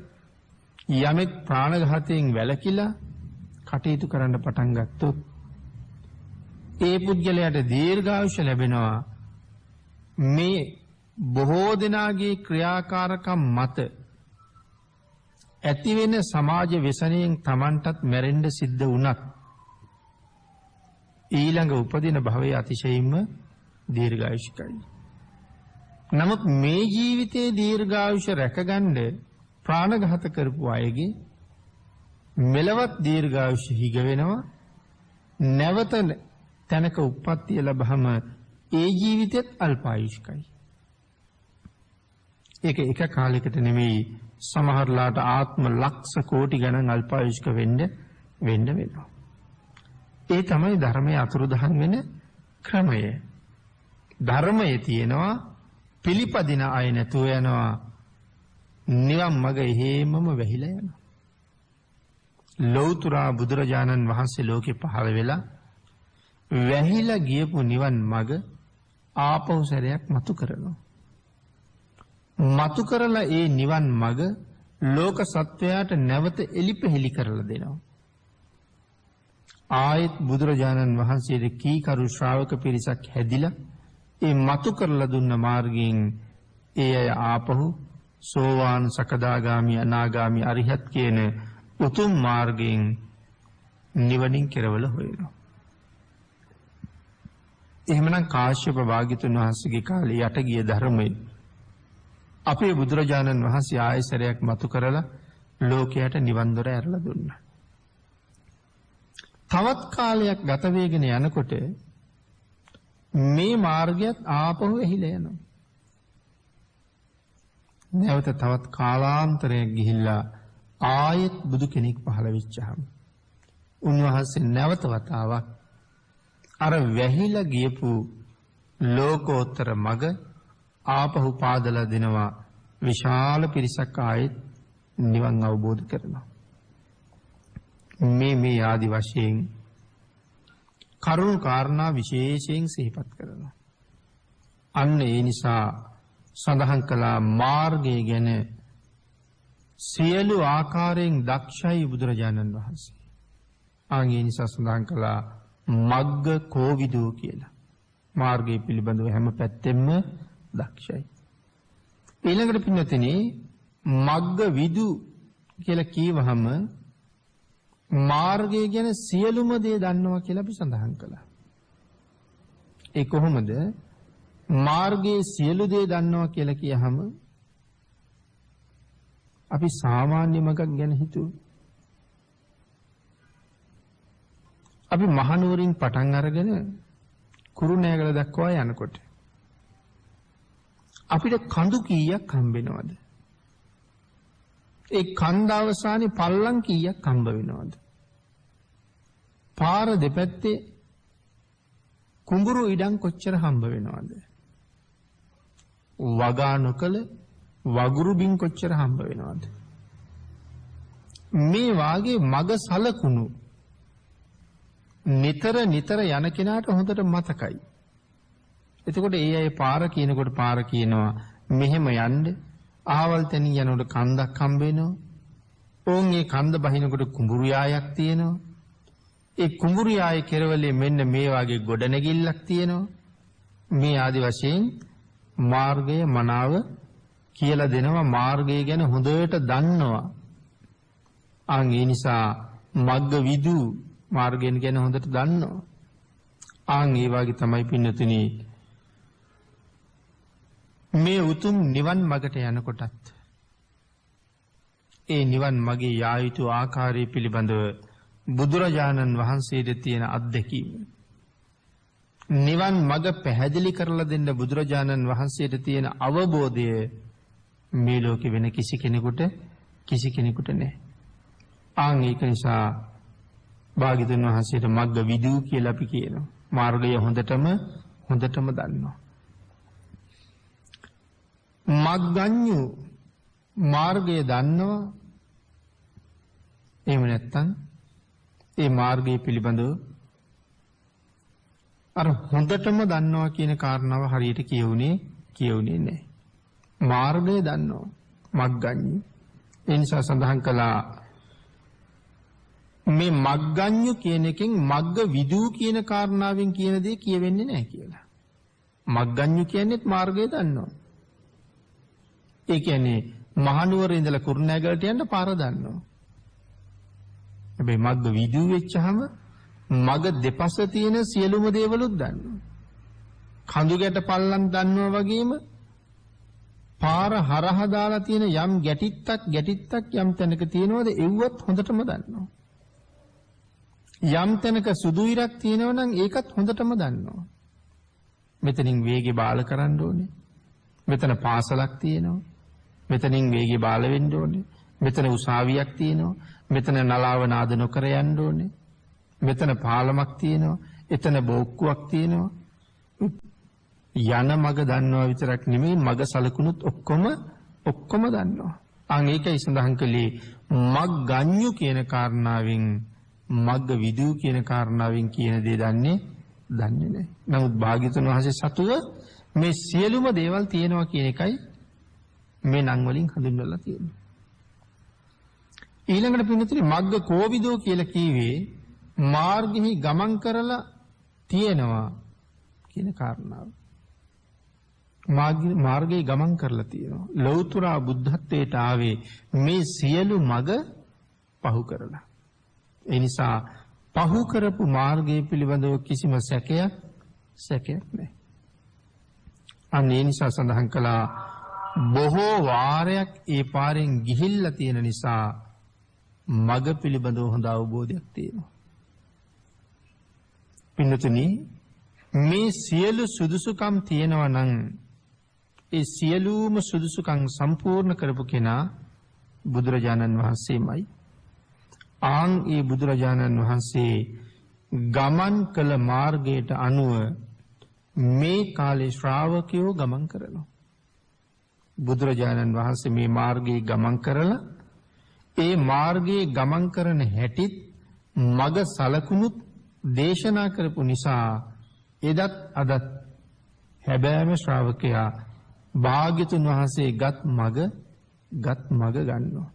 යමෙක් ප්‍රාණඝාතයෙන් වැළකීලා කටයුතු කරන්න පටන් ගත්තොත් ඒ පුද්ගලයාට දීර්ඝායුෂ ලැබෙනවා. මේ බොහෝ දෙනාගේ ක්‍රියාකාරකම් මත ඇති වෙන සමාජ ව්‍යසනයෙන් Tamanටත් මැරෙන්න සිද්ධ වුණත් ඊළඟ උපදින භවයේ අතිශයින්ම දීර්ඝායුෂිකයි. නමුත් මේ ජීවිතයේ දීර්ඝායුෂ රැකගන්න ප්‍රාණඝාත කරපු අයගේ මෙලවත් දීර්ඝායුෂ හිග වෙනවා. නැවත තැනක උප්පත්තිය ලැබහම ඒ ජීවිතෙත් අල්පායුෂ්කයි. ඒක එක කාලයකට නෙමෙයි සමහරලාට ආත්ම ලක්ෂ කෝටි ගණන් අල්පායුෂ්ක වෙන්න වෙනවා. ඒ තමයි ධර්මයේ අතුරුදහන් වෙන ක්‍රමය. ධර්මයේ තියෙනවා පිළිපදින අය නැතුව යනවා. නිවන් මඟ එහෙමම වැහිලා යනවා. ලෞතර බුදුරජාණන් වහන්සේ ලෝකේ පහළ වෙලා වැහිලා ගියපු නිවන් මඟ ආපහු සැරයක් මතු කරනවා. මතු කරලා ඒ නිවන් මඟ ලෝක සත්වයාට නැවත එලිපෙහෙලි කරලා දෙනවා. ආයත් බුදුරජාණන් වහන්සේගේ කීකරු ශ්‍රාවක පිරිසක් හැදිලා ඒ මතු කරලා දුන්න මාර්ගයෙන් ඒ අය ආපහු සෝවාන් සකදාගාමි අනාගාමි අරිහත් කියන උතුම් මාර්ගයෙන් නිවනින් කෙරවල හොයනවා. එහෙමනම් කාශ්‍යප භාග්‍යතුන් වහන්සේගේ කාලේ යට ගිය ධර්මයේ අපේ බුදුරජාණන් වහන්සේ ආයසරයක් මතු කරලා ලෝකයට නිවන් දොර ඇරලා දුන්නා. තවත් කාලයක් ගත වෙගෙන යනකොට මේ මාර්ගයත් ආපහු ඇහිලා යනවා. නැවත තවත් කාලාන්තරයක් ගිහිල්ලා ආයෙත් බුදු කෙනෙක් පහළ වෙච්චාම උන්වහන්සේ නැවත වතාවක් අර වැහිලා ගියපු ලෝකෝත්තර මග ආපහු පාදලා දෙනවා. විශාල පිරිසක් ආයෙත් නිවන් අවබෝධ කරනවා. මේ ආදි වශයෙන් කරුණු කාරණා විශේෂයෙන් සිහිපත් කරනවා. අන්න ඒ නිසා සඳහන් කළා මාර්ගය ගැන සියලු ආකාරයෙන් දක්ෂයි බුදුරජාණන් වහන්සේ. ඒ නිසා සඳහන් කළා මග්ග කෝවිදෝ කියලා. මාර්ගය පිළිබඳව හැම පැත්තෙම දක්ෂයි. ඊළඟට පින්නතනේ මග්ග විදු කියලා කියවහම මාර්ගය ගැන සියලුම දේ දන්නවා කියලා අපි සඳහන් කළා. ඒ කොහොමද? මාර්ගයේ සියලු දේ දන්නවා කියලා කියහම අපි සාමාන්‍ය මගක් ගැන හිතුවා. අපි මහනුවරින් පටන් අරගෙන කුරුණෑගල දක්වා යනකොට අපිට කඳු කීයක් හම්බ වෙනවද? ඒ කන්ද අවසානයේ පල්ලම් කීයක් හම්බ වෙනවද? පාර දෙපැත්තේ කුඹුරු ඉඩම් කොච්චර හම්බ වෙනවද? වගා නොකල වගුරු බින් කොච්චර හම්බ වෙනවද? මේ වාගේ මග සලකුණු නිතර නිතර යන කෙනාට හොඳට මතකයි. එතකොට ඒ අය පාර කියනකොට පාර කියනවා මෙහෙම යන්න. ආවල් තැනින් යනකොට කන්දක් හම්බ වෙනවා. ඕන් ඒ කන්ද බහිනකොට කුඹුරු යායක් තියෙනවා. ඒ කුඹුරු යායේ කෙරවලේ මෙන්න මේ වාගේ ගොඩනැගිල්ලක් තියෙනවා. මේ ආදි වශයෙන් මාර්ගය මනාව කියලා දෙනවා. මාර්ගය ගැන හොඳට දන්නවා. ඒ නිසා මග්ග විදු මාර්ගයෙන් ගැන හොඳට දන්නවා. ඒ වගේ තමයි පින්නතුනි මේ උතුම් නිවන් මගට යනකොටත් ඒ නිවන් මගේ යා යුතු ආකාරය පිළිබඳව බුදුරජාණන් වහන්සේට තියෙන අත්දැකීම, නිවන් මග පැහැදිලි කරලා දෙන්න බුදුරජාණන් වහන්සේට තියෙන අවබෝධය මේ ලෝකෙ වෙන කිසි කෙනෙකුට නැහැ. ඒක නිසා භාග්‍යවතුන් වහන්සේට මග්ග විදූ කියලා අපි කියනවා. මාර්ගය හොඳටම දන්නවා. මග්ගඤ්ඤු මාර්ගය දන්නවා. එහෙම නැත්නම් ඒ මාර්ගය පිළිබඳව අර හොඳටම දන්නවා කියන කාරණාව හරියට කියුනේ නැහැ. මාර්ගය දන්නවා මග්ගඤ්ඤු. ඒ නිසා සඳහන් කළා මේ මග්ගඤ්ඤු කියන එකෙන් මග්ග විදූ කියන කාරණාවෙන් කියන දේ කියවෙන්නේ නැහැ කියලා. මග්ගඤ්ඤු කියන්නේත් මාර්ගය දන්නවා. ඒ කියන්නේ මහනුවර ඉඳලා කුරුණෑගලට යන්න පාර දන්නවා. හැබැයි මග්ග විදූ වෙච්චහම මග දෙපස තියෙන සියලුම දේවලුත් දන්නවා. කඳු ගැට පල්ලම් දන්නවා වගේම පාර හරහා දාලා තියෙන යම් ගැටිත්තක් යම් තැනක තියෙනවද එව්වත් හොඳටම දන්නවා. යම් තැනක සුදු ඉරක් තියෙනවා නම් ඒකත් හොඳටම දන්නවා. මෙතනින් වේගෙ බාල කරන්න ඕනේ. මෙතන පාසලක් තියෙනවා. මෙතනින් වේගෙ බාල වෙන්න ඕනේ. මෙතන උසාවියක් තියෙනවා. මෙතන නලාව නාද නොකර යන්න ඕනේ. මෙතන පාලමක් තියෙනවා. එතන බෝක්කුවක් තියෙනවා. යන මග දන්නවා විතරක් නෙමෙයි මග සලකුණුත් ඔක්කොම දන්නවා. ඒකයි සඳහන් කළේ මග්ගඤ්ඤු කියන කාරණාවෙන් මග්ග විදූ කියන කාරණාවෙන් කියන දේ දන්නේ නැහැ. නමුත් භාග්‍යවතුන් වහන්සේ සතුව මේ සියලුම දේවල් තියෙනවා කියන එකයි මේ නම් වලින් හඳුන්වලා තියෙන්නේ. ඊළඟට පින්නතුනි මග්ග කෝවිදෝ කියලා කීවේ මාර්ගෙහි ගමන් කරලා තියෙනවා කියන කාරණාව. මාර්ගයේ ගමන් කරලා තියෙනවා. ලෞතර බුද්ධත්වයට ආවේ මේ සියලු මග පහු කරලා. ඒ නිසා පහු කරපු මාර්ගය පිළිබඳව කිසිම සැකයක් නැහැ. ඒ නිසා සඳහන් කළා බොහෝ වාරයක් ඒ පාරෙන් ගිහිල්ලා තියෙන නිසා මග පිළිබඳව හොඳ අවබෝධයක් තියෙනවා. පින්නතුනි මේ සියලු සුදුසුකම් තියෙනවා නම් ඒ සියලුම සුදුසුකම් සම්පූර්ණ කරපු කෙනා බුදුරජාණන් වහන්සේමයි. ඒ බුදුරජාණන් වහන්සේ ගමන් කළ මාර්ගයට අනුව මේ කාලේ ශ්‍රාවකයෝ ගමන් කරනවා. බුදුරජාණන් වහන්සේ මේ මාර්ගයේ ගමන් කරලා ඒ මාර්ගයේ ගමන් කරන හැටිත් මග සලකුණුත් දේශනා කරපු නිසා එදත් අදත් හැබෑම ශ්‍රාවකයා භාග්‍යතුන් වහන්සේ ගත් මග ගන්නවා.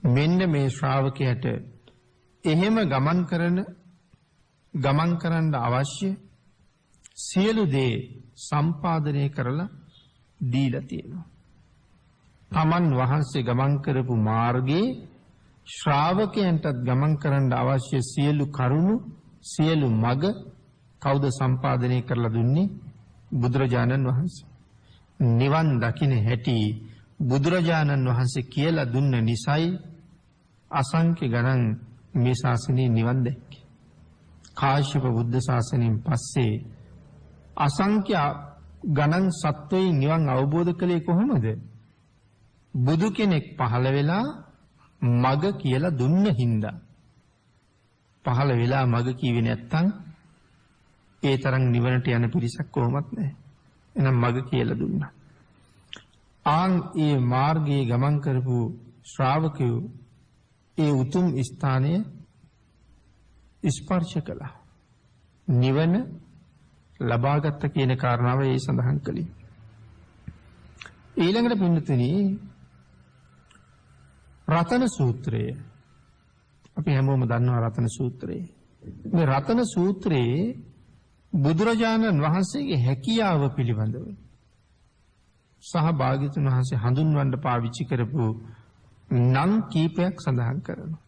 මෙන්න මේ ශ්‍රාවකයට එහෙම ගමන් කරන ගමන් කරන්න අවශ්‍ය සියලු දේ සම්පාදනය කරලා දීලා තියෙනවා. තමන් වහන්සේ ගමන් කරපු මාර්ගයේ ශ්‍රාවකයන්ටත් ගමන් කරන්න අවශ්‍ය සියලු කරුණු සියලු මඟ කවුද සම්පාදනය කරලා දුන්නේ? බුදුරජාණන් වහන්සේ. නිවන් දකින්න හැටි බුදුරජාණන් වහන්සේ කියලා දුන්න නිසයි අසංඛ්‍ය ගණන් මේ ශාසනයේ නිවන් දැක්කේ. කාශ්‍යප බුද්ධ ශාසනයෙන් පස්සේ අසංඛ්‍ය ගණන් සත්වයින් නිවන් අවබෝධ කළේ කොහොමද? බුදු කෙනෙක් පහළ වෙලා මග කියලා දුන්න හින්දා. පහළ වෙලා මග කිව්වේ නැත්තම් ඒ තරම් නිවනට යන පිරිසක් කොහොමත් නැහැ. එහෙනම් මග කියලා දුන්නා. ආන් ඒ මාර්ගයේ ගමන් කරපු ශ්‍රාවකයෝ ඒ උතුම් ස්ථානය ස්පර්ශ කළා. නිවන ලබාගත්ත කියන කාරණාව ඒ සඳහන් කළේ. ඊළඟට පින්නතුනි රතන සූත්‍රය. අපි හැමෝම දන්නවා රතන සූත්‍රය. මේ රතන සූත්‍රයේ බුදුරජාණන් වහන්සේගේ හැකියාව පිළිබඳව සහ භාග්‍යවතුන් වහන්සේ හඳුන්වන්න පාවිච්චි කරපු නම් කීපයක් සඳහන් කරනවා.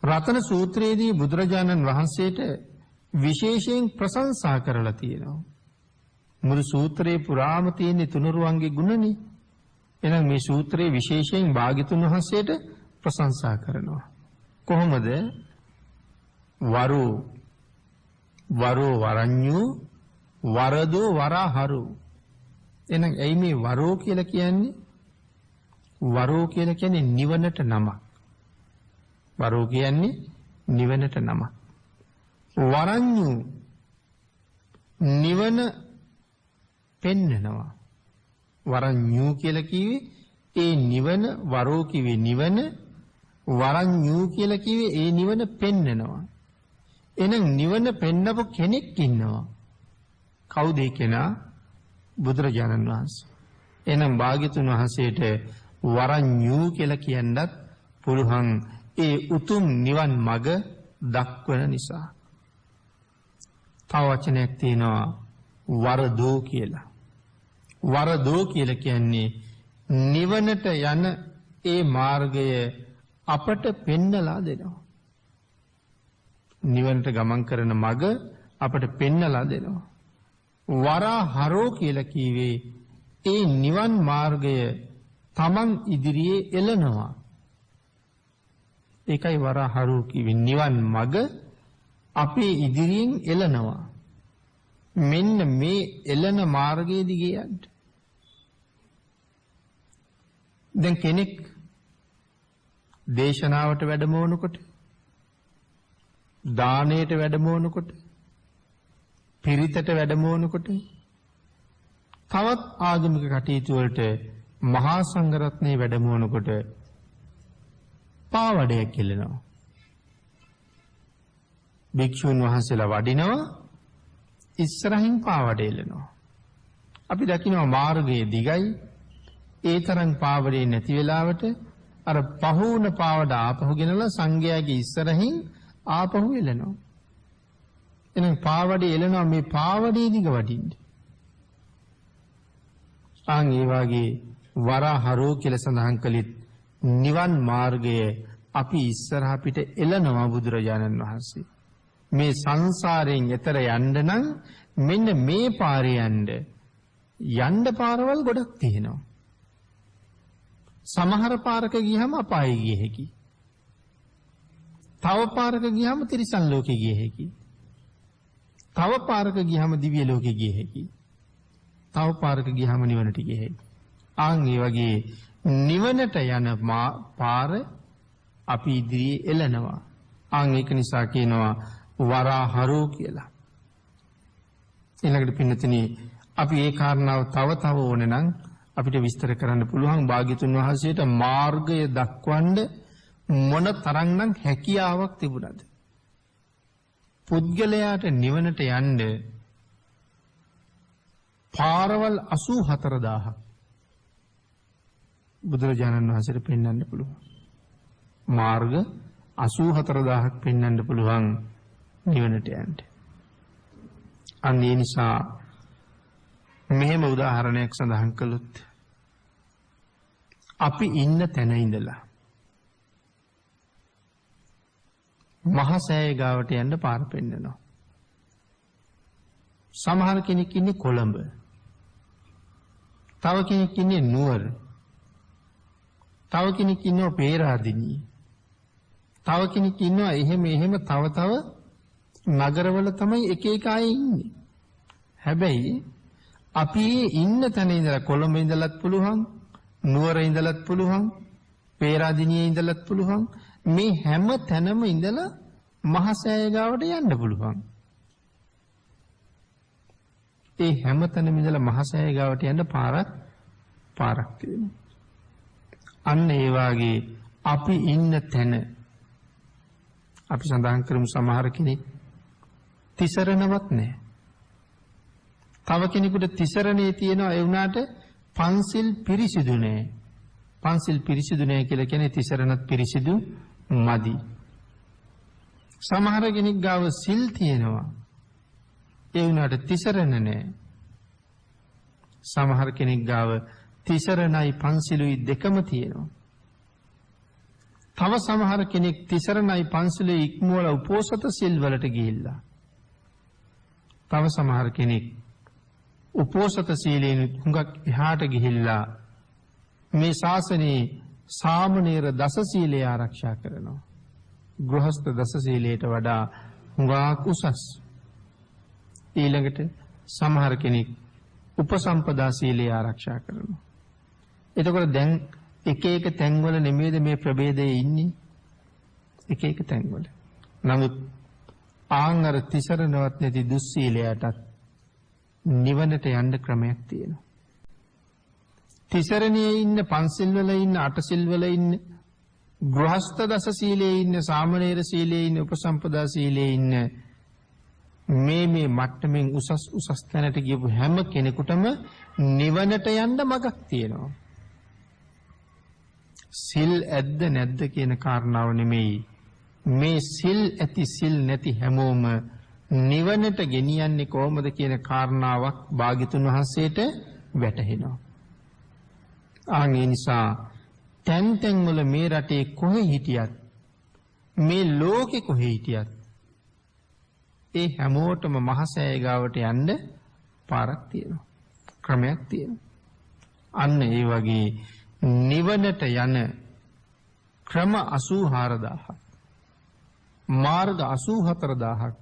රතන සූත්‍රයේදී බුදුරජාණන් වහන්සේට විශේෂයෙන් ප්‍රශංසා කරලා තියෙනවා. මුළු සූත්‍රයේ පුරාම තියෙන තුනුරුවන්ගේ ගුණනේ. එහෙනම් මේ සූත්‍රයේ විශේෂයෙන් භාග්‍යවතුන් වහන්සේට ප්‍රශංසා කරනවා. කොහොමද? වරෝ වරඤ්ඤු වරදෝ වරහරු. එහෙනම් එයි මේ වරෝ කියලා කියන්නේ? වරෝ කියලා කියන්නේ නිවනට නමක්. වරෝ කියන්නේ නිවනට නමක්. වරඤ්ඤු නිවන පෙන්නනවා. වරඤ්ඤු කියලා කිව්වේ ඒ නිවන, වරෝ කිව්වේ නිවන, වරඤ්ඤු කියලා කිව්වේ ඒ නිවන පෙන්නනවා. එහෙනම් නිවන පෙන්නපු කෙනෙක් ඉන්නවා. කවුද ඒ කෙනා? බුදුරජාණන් වහන්සේ. එහෙනම් භාග්‍යතුන් වහන්සේට වරඤ්ඤු කියලා කියන්නත් පුළුවන් ඒ උතුම් නිවන් මඟ දක්වන නිසා. තව වචනයක් තියෙනවා වරදෝ කියලා. වරදෝ කියලා කියන්නේ නිවනට යන ඒ මාර්ගය අපට පෙන්නලා දෙනවා. නිවනට ගමන් කරන මඟ අපට පෙන්නලා දෙනවා. වරහරෝ කියලා කිව්වේ ඒ නිවන් මාර්ගය තමන් ඉදිරියේ එළනවා. ඒකයි වරහරෝ කිව්වේ නිවන් මඟ අපේ ඉදිරියෙන් එළනවා. මෙන්න මේ එළන මාර්ගයේ දිගේ යන්න. දැන් කෙනෙක් දේශනාවට වැඩමවනකොට, දානයට වැඩමවනකොට, පිරිතට වැඩමවනකොට, තවත් ආගමික කටයුතු වලට මහා සංඝරත්නයේ වැඩමවනකොට පාවඩයක් කෙලෙනවා. භික්ෂුන් වහන්සේලා වඩිනවා, ඉස්සරහින් පාවඩ එලනවා. අපි දකිනවා මාර්ගයේ දිගයි, ඒ තරම් පාවඩේ නැති වෙලාවට අර පහුවන පාවඩ ආපහු ගෙනලා සංඝයාගේ ඉස්සරහින් ආපහු එලනවා. එහෙනම් පාවඩේ එලනවා, මේ පාවඩේ දිග වඩින්න. ආන් ඒ වාගේ වරහරෝ කියලා සඳහන් කළෙත් නිවන් මාර්ගය අපි ඉස්සරහ පිට එලනවා බුදුරජාණන් වහන්සේ. මේ සංසාරයෙන් එතර යන්න නම් මෙන්න මේ පාරේ යන්න පාරවල් ගොඩක් තියෙනවා. සමහර පාරක ගියහම අපායෙ ගිය හැකි. තව පාරක ගියහම තිරිසන් ලෝකෙ ගිය හැකි. තව පාරක ගියහම දිව්‍ය ලෝකෙ ගිය හැකි. තව පාරක ගියහම නිවනට ගිය හැකි. ආන් ඒ වගේ නිවනට යන පාර අපි ඉදිරියේ එළනවා. ආන් ඒක නිසා කියනවා වරහරෝ කියලා. ඊළඟට පින්නතනේ අපි ඒ කාරණාව තව ඕනේ නම් අපිට විස්තර කරන්න පුළුවන්. භාග්‍යතුන් වහන්සේට මාර්ගය දක්වන්න මොන තරම්නම් හැකියාවක් තිබුණද? පුද්ගලයාට නිවනට යන්න පාරවල් 84000ක් බුදුරජාණන් වහන්සේට පෙන්වන්න පුළුවන්. මාර්ග 84000ක් පෙන්වන්න පුළුවන් නිවනට යන්න. අන්න ඒ නිසා මෙහෙම උදාහරණයක් සඳහන් කළොත් අපි ඉන්න තැන ඉඳලා මහසෑය ගාවට යන්න පාර පෙන්නනවා. සමහර කෙනෙක් ඉන්නේ කොළඹ. තව කෙනෙක් ඉන්නේ නුවර. තව කෙනෙක් ඉන්නවා පේරාදෙණිය. තව කෙනෙක් ඉන්නවා එහෙම තව නගරවල තමයි එක එක අය ඉන්නේ. හැබැයි අපි ඉන්න තැන ඉඳලා කොළඹ ඉඳලත් පුළුවන්, නුවර ඉඳලත් පුළුවන්, පේරාදෙණියේ ඉඳලත් පුළුවන්, මේ හැම තැනම ඉඳලා මහසෑය ගාවට යන්න පුළුවන්. ඒ හැම තැනම ඉඳලා මහසෑය ගාවට යන්න පාරක් තියෙනවා. අන්න ඒ වාගේ අපි ඉන්න තැන අපි සඳහන් කරමු සමහර කෙනෙක් තිසරණවත් නැහැ. තව කෙනෙකුට තිසරණේ තියෙනවා ඒ වුණාට පන්සිල් පිරිසිදු නැහැ. පන්සිල් පිරිසිදු නැහැ කියලා කියන්නේ තිසරණත් පිරිසිදු මදි. සමහර කෙනෙක් ගාව සිල් තියෙනවා ඒ වුණාට තිසරණ නැහැ. සමහර කෙනෙක් ගාව තිසරණයි පන්සිලුයි දෙකම තියෙනවා. තව සමහර කෙනෙක් තිසරණයි පන්සිලුයි ඉක්මවලා උපෝසත සිල් වලට ගිහිල්ලා. තව සමහර කෙනෙක් උපෝසත සීලයෙන් හුඟක් එහාට ගිහිල්ලා මේ ශාසනයේ සාමණේර දස සීලය ආරක්ෂා කරනවා. ගෘහස්ත දස සීලයට වඩා හුඟක් උසස්. ඊළඟට සමහර කෙනෙක් උපසම්පදා සීලය ආරක්ෂා කරනවා. එතකොට දැන් එක එක තැන්වල නෙමෙයිද මේ ප්‍රභේදයේ ඉන්නේ? එක එක තැන්වල. නමුත් ආංගර තිසරණවත් නැති දුස්සීලයටත් නිවනට යන්න ක්‍රමයක් තියෙනවා. තිසරණයේ ඉන්න, පන්සිල් වල ඉන්න, අටසිල් වල ඉන්න, ගෘහස්ත දස සීලයේ ඉන්න, සාමණේර සීලයේ ඉන්න, උපසම්පදා සීලයේ ඉන්න මේ මට්ටමින් උසස් තැනට ගියපු හැම කෙනෙකුටම නිවනට යන්න මගක් තියෙනවා. සිල් ඇද්ද නැද්ද කියන කාරණාව නෙමෙයි. මේ සිල් ඇති සිල් නැති හැමෝම නිවනට ගෙනියන්නේ කොහොමද කියන කාරණාවක් භාග්‍යතුන් වහන්සේට වැටහෙනවා. ඒ නිසා තැන් වල මේ රටේ කොහේ හිටියත්, මේ ලෝකේ කොහේ හිටියත් ඒ හැමෝටම මහසෑය ගාවට යන්න පාරක් තියෙනවා. ක්‍රමයක් තියෙනවා. අන්න ඒ වගේ නිවනට යන ක්‍රම 84000ක්, මාර්ග 84000ක්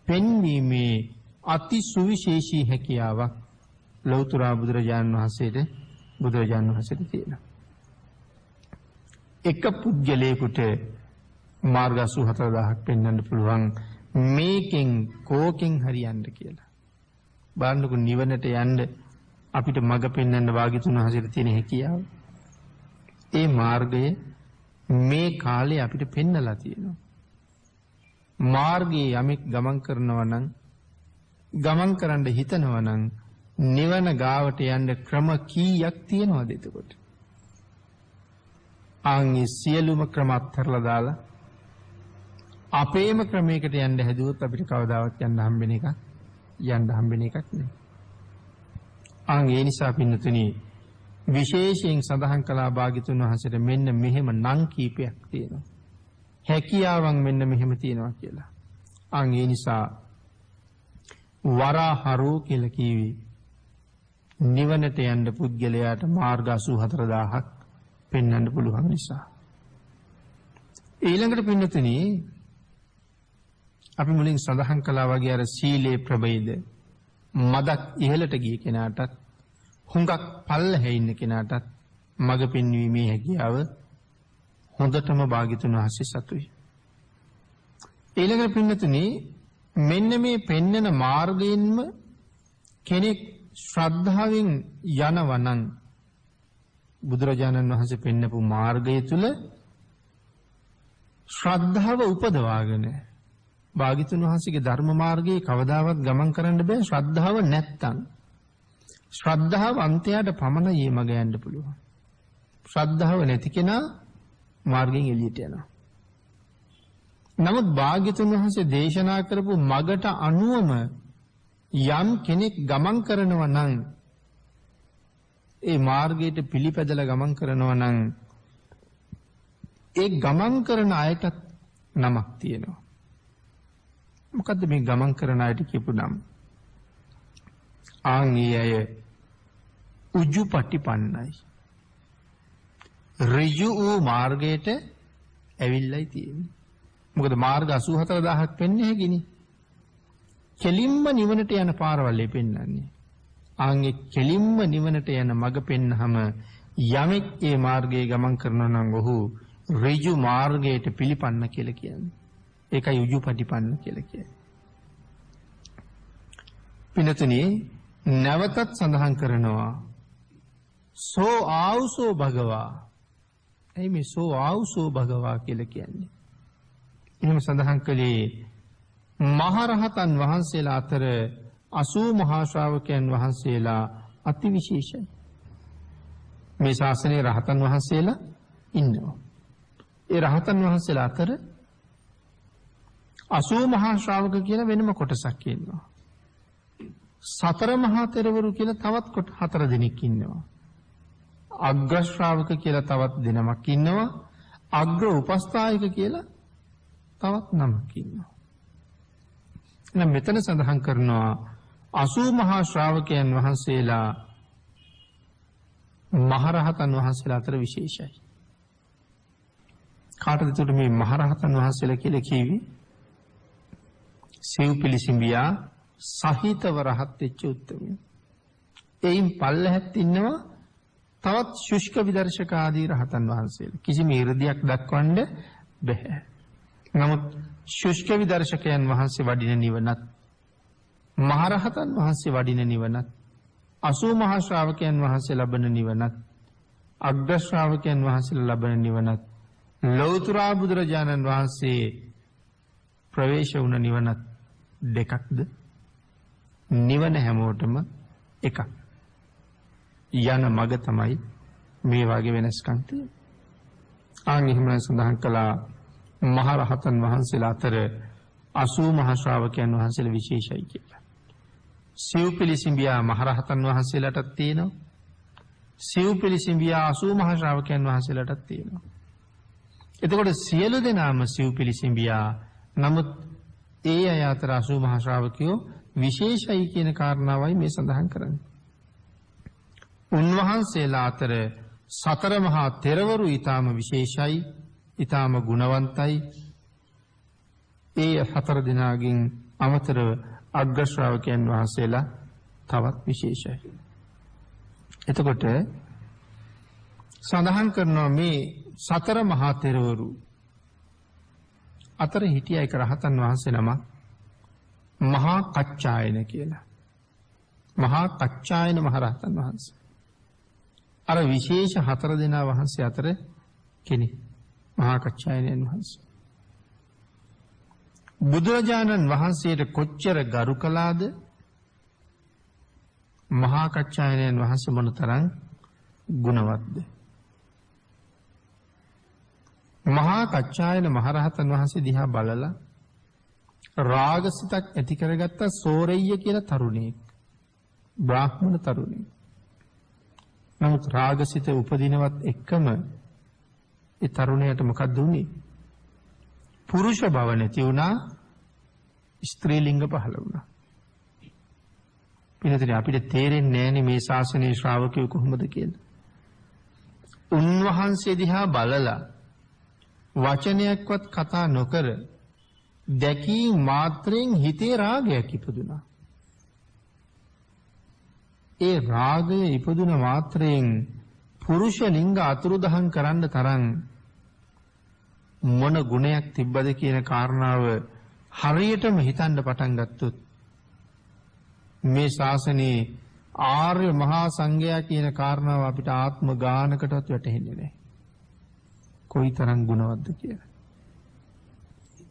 පෙන්වීමේ අති සුවිශේෂී හැකියාවක් ලෞතර බුදුරජාණන් වහන්සේට තියෙනවා. එක පුද්ගලයෙකුට මාර්ග 84000ක් පෙන්වන්න පුළුවන් මේකෙන් කෝකෙන් හරියන්න කියලා. බලන්නකො නිවනට යන්න අපිට මඟ පෙන්වන්න වාග්යතුන් වහන්සේට තියෙන හැකියාව. ඒ මාර්ගය මේ කාලේ අපිට පෙන්නලා තියෙනවා. මාර්ගයේ යමෙක් ගමන් කරනවා නම්, ගමන් කරන්න හිතනවා නම් නිවන ගාවට යන්න ක්‍රම කීයක් තියෙනවද එතකොට? ආන්ගේ සියලුම ක්‍රම අත්හැරලා දාලා අපේම ක්‍රමයකට යන්න හැදුවොත් අපිට කවදාවත් යන්න හම්බෙන එකක් නෙවෙයි. ඒ නිසා පින්නතුනි විශේෂයෙන් සඳහන් කළා භාග්‍යතුන් වහන්සේට මෙන්න මෙහෙම නම් කීපයක් තියෙනවා. හැකියාවන් මෙන්න මෙහෙම තියෙනවා කියලා. ඒ නිසා වරහරෝ කියලා කිව්වේ නිවනට යන්න පුද්ගලයාට මාර්ග 84000ක් පෙන්වන්න පුළුවන් නිසා. ඊළඟට පින්නතුනි අපි මුලින් සඳහන් කළා වගේ අර සීලේ ප්‍රභේද මදක් ඉහළට ගිය කෙනාටත් හුඟක් පල්ලෙහි ඉන්න කෙනාටත් මඟ පෙන්වීමේ හැකියාව හොඳටම භාග්‍යතුන් වහන්සේ සතුයි. ඊළඟට පින්නතුනි මෙන්න මේ පෙන්නන මාර්ගයෙන්ම කෙනෙක් ශ්‍රද්ධාවෙන් යනවා නම් බුදුරජාණන් වහන්සේ පෙන්නපු මාර්ගය තුල ශ්‍රද්ධාව උපදවාගෙන භාග්‍යතුන් වහන්සේගේ ධර්ම මාර්ගයේ කවදාවත් ගමන් කරන්න බෑ ශ්‍රද්ධාව නැත්තම්. ශ්‍රද්ධාව අන්තයට පමණයි මේ මග යන්න පුළුවන්. ශ්‍රද්ධාව නැති කෙනා මාර්ගයෙන් එළියට යනවා. නමුත් භාග්‍යතුන් වහන්සේ දේශනා කරපු මගට අනුවම යම් කෙනෙක් ගමන් කරනවා නම් ඒ මාර්ගයට පිළිපැදලා ගමන් කරනවා නම් ඒ ගමන් කරන අයට නමක් තියෙනවා. මොකද්ද මේ ගමන් කරන අයට කියපු නම? ආන්ගියය උජුපටිපන්නයි. ඍජු වූ මාර්ගයට ඇවිල්ලායි තියෙන්නේ. මොකද මාර්ග 84000ක් වෙන්නේ හැකිනේ. කෙලින්ම නිවනට යන පාරවල් පෙන්නන්නේ. ආන්ගේ කෙලින්ම නිවනට යන මඟ පෙන්නහම යමෙක් ඒ මාර්ගයේ ගමන් කරනවා නම් ඔහු ඍජු මාර්ගයට පිළිපන්න කියලා කියන්නේ. ඒකයි උජුපටිපන්න කියලා කියන්නේ. පිනතුනි නැවතත් සඳහන් කරනවා සෝ ආවුසෝ භගවා. එයි මේ සෝ ආවුසෝ භගවා කියලා කියන්නේ. එහෙම සඳහන් කළේ මහරහතන් වහන්සේලා අතර 80 මහා ශ්‍රාවකයන් වහන්සේලා අතිවිශේෂයි. මේ ශාසනයේ රහතන් වහන්සේලා ඉන්නවා. ඒ රහතන් වහන්සේලා අතර 80 මහා ශ්‍රාවක කියලා වෙනම කොටසක් ඉන්නවා. සතර මහා තෙරවරු කියලා තවත් 4 දෙනෙක් ඉන්නවා. අග්‍ර ශ්‍රාවක කියලා තවත් දෙනමක් ඉන්නවා. අග්‍ර උපස්ථායක කියලා තවත් නමක් ඉන්නවා. එහෙනම් මෙතන සඳහන් කරනවා 80 මහා ශ්‍රාවකයන් වහන්සේලා මහරහතන් වහන්සේලා අතර විශේෂයි. කාටද එතකොට මේ මහරහතන් වහන්සේලා කියලා කිව්වේ? සිව්පිලිසිඹියා සහිතව රහත් වෙච්ච උත්තමයෝ. එයින් පල්ලෙහත් ඉන්නවා තවත් ශුෂ්ක විදර්ශක ආදී රහතන් වහන්සේලා. කිසිම 이르දියක් දක්වන්න බෑ. නමුත් ශුෂ්ක විදර්ශකයන් වහන්සේ වඩින නිවනත් මහරහතන් වහන්සේ වඩින නිවනත් 80 මහා ශ්‍රාවකයන් වහන්සේ ලබන නිවනත් අග්‍ර ශ්‍රාවකයන් වහන්සේලා ලබන නිවනත් ලෞතර බුදුරජාණන් වහන්සේ ප්‍රවේශ වුණ නිවනත් දෙකක්ද? නිවන හැමෝටම එකක්. යන මඟ තමයි මේ වගේ වෙනස්කම් තියෙන්නේ. ආන් එහෙම සඳහන් කළා මහරහතන් වහන්සේලා අතර 80 මහා ශ්‍රාවකයන් වහන්සේලා විශේෂයි කියලා. සිව්පිලිසිඹියා මහරහතන් වහන්සේලාටත් තියෙනවා. සිව්පිලිසිඹියා 80 මහා ශ්‍රාවකයන් වහන්සේලාටත් තියෙනවා. එතකොට සියලු දෙනාම සිව්පිලිසිඹියා. නමුත් ඒ අය අතර 80 මහා ශ්‍රාවකයෝ විශේෂයි කියන කාරණාවයි මේ සඳහන් කරන්නේ. උන්වහන්සේලා අතර සතර මහා තෙරවරු ඊටාම විශේෂයි, ඊටාම ගුණවන්තයි. ඒ 4 දෙනාගෙන් අමතරව අග්‍ර ශ්‍රාවකයන් වහන්සේලා තවත් විශේෂයි. එතකොට සඳහන් කරනවා මේ සතර මහා තෙරවරු අතර හිටිය එක රහතන් වහන්සේ නම මහා කච්චායන කියලා. මහා කච්චායන මහරහතන් වහන්සේ. අර විශේෂ 4 දෙනා වහන්සේ අතර කෙනෙක් මහා කච්චායනයන් වහන්සේ. බුදුරජාණන් වහන්සේට කොච්චර ගරු කළාද මහා කච්චායනයන් වහන්සේ මොනතරම් ගුණවත්ද? මහා කච්චායන මහරහතන් වහන්සේ දිහා බලලා රාගසිතක් ඇති කරගත්ත සෝරෙය්‍ය කියලා තරුණයෙක්, බ්‍රාහ්මණ තරුණයෙක්. නමුත් රාගසිත උපදිනවත් එක්කම ඒ තරුණයාට මොකක්ද වුනේ? පුරුෂ බව නැති වුණා, ස්ත්‍රී ලිංග පහළ වුණා. පිළිතුරේ අපිට තේරෙන්නේ නැහැනේ මේ ශාසනයේ ශ්‍රාවකයෝ කොහොමද කියලා. උන්වහන්සේ දිහා බලලා වචනයක්වත් කතා නොකර දැකී මාත්‍රයෙන් හිතේ රාගයක් ඉපදුනා. ඒ රාගය ඉපදුන මාත්‍රයෙන් පුරුෂ ලිංග අතුරුදහන් කරන්න තරම් මොන ගුණයක් තිබ්බද කියන කාරණාව හරියටම හිතන්න පටන් ගත්තොත් මේ ශාසනයේ ආර්ය මහා සංඝයා කියන කාරණාව අපිට ආත්ම ගානකටවත් වැටහෙන්නේ නැහැ. කොයිතරම් ගුණවත්ද කියලා.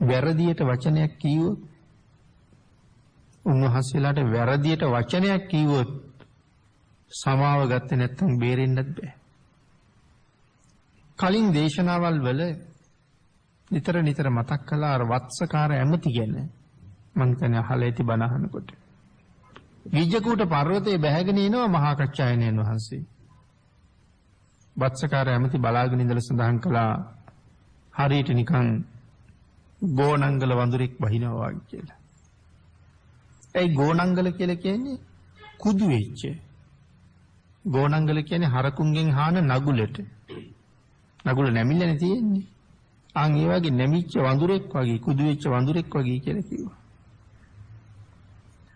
වැරදියට වචනයක් කිව්වොත් උන්වහන්සේලාට වැරදියට වචනයක් කිව්වොත් සමාව ගත්තේ නැත්නම් බේරෙන්නත් බෑ. කලින් දේශනාවල් වල නිතර මතක් කළා අර වත්සකාර ඇමති ගැන. මං හිතන්නේ අහලා ඇති බණ අහනකොට. ගිජ්ජකූට පර්වතයේ බැහැගෙන එනවා මහා කච්චායනයන් වහන්සේ. වත්සකාර ඇමති බලාගෙන ඉඳලා සඳහන් කළා හරියට නිකන් ගෝණංගල වඳුරෙක් වහිනවා වගේ කියලා. ඒ ගෝණංගල කියලා කියන්නේ කුදු වෙච්ච. ගෝණංගල කියන්නේ හරකුන්ගෙන් හාන නගුලට. නගුල නැමිල්ලනේ තියෙන්නේ. ආන් ඒ වගේ නැමිච්ච වඳුරෙක් වගේ කුදු වෙච්ච වඳුරෙක් වගේ කියලා කිව්වා.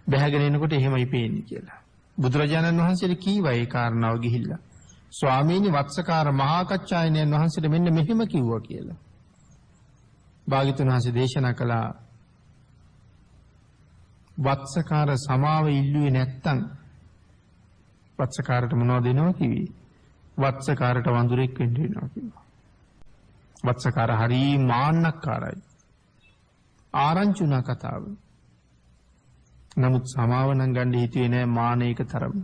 බැහැගෙන එනකොට එහෙමයි පේන්නේ කියලා. බුදුරජාණන් වහන්සේට කීවා ඒ කාරණාව ගිහිල්ලා. ස්වාමීනි වත්සකාර මහා කච්චායනයන් වහන්සේට මෙන්න මෙහෙම කිව්වා කියලා. භාග්‍යවතුන් වහන්සේ දේශනා කළා වත්සකාර සමාව ඉල්ලුවේ නැත්තම් වත්සකාරට මොනවද දෙනවා කිව්වේ? වත්සකාරට වඳුරෙක් වෙන්න වෙනවා කිව්වා. වත්සකාර හරි මාන්නක්කාරයි. ආරංචි වුණා කතාව. නමුත් සමාව නම් ගන්න හිතුවේ නෑ මානයක තරම.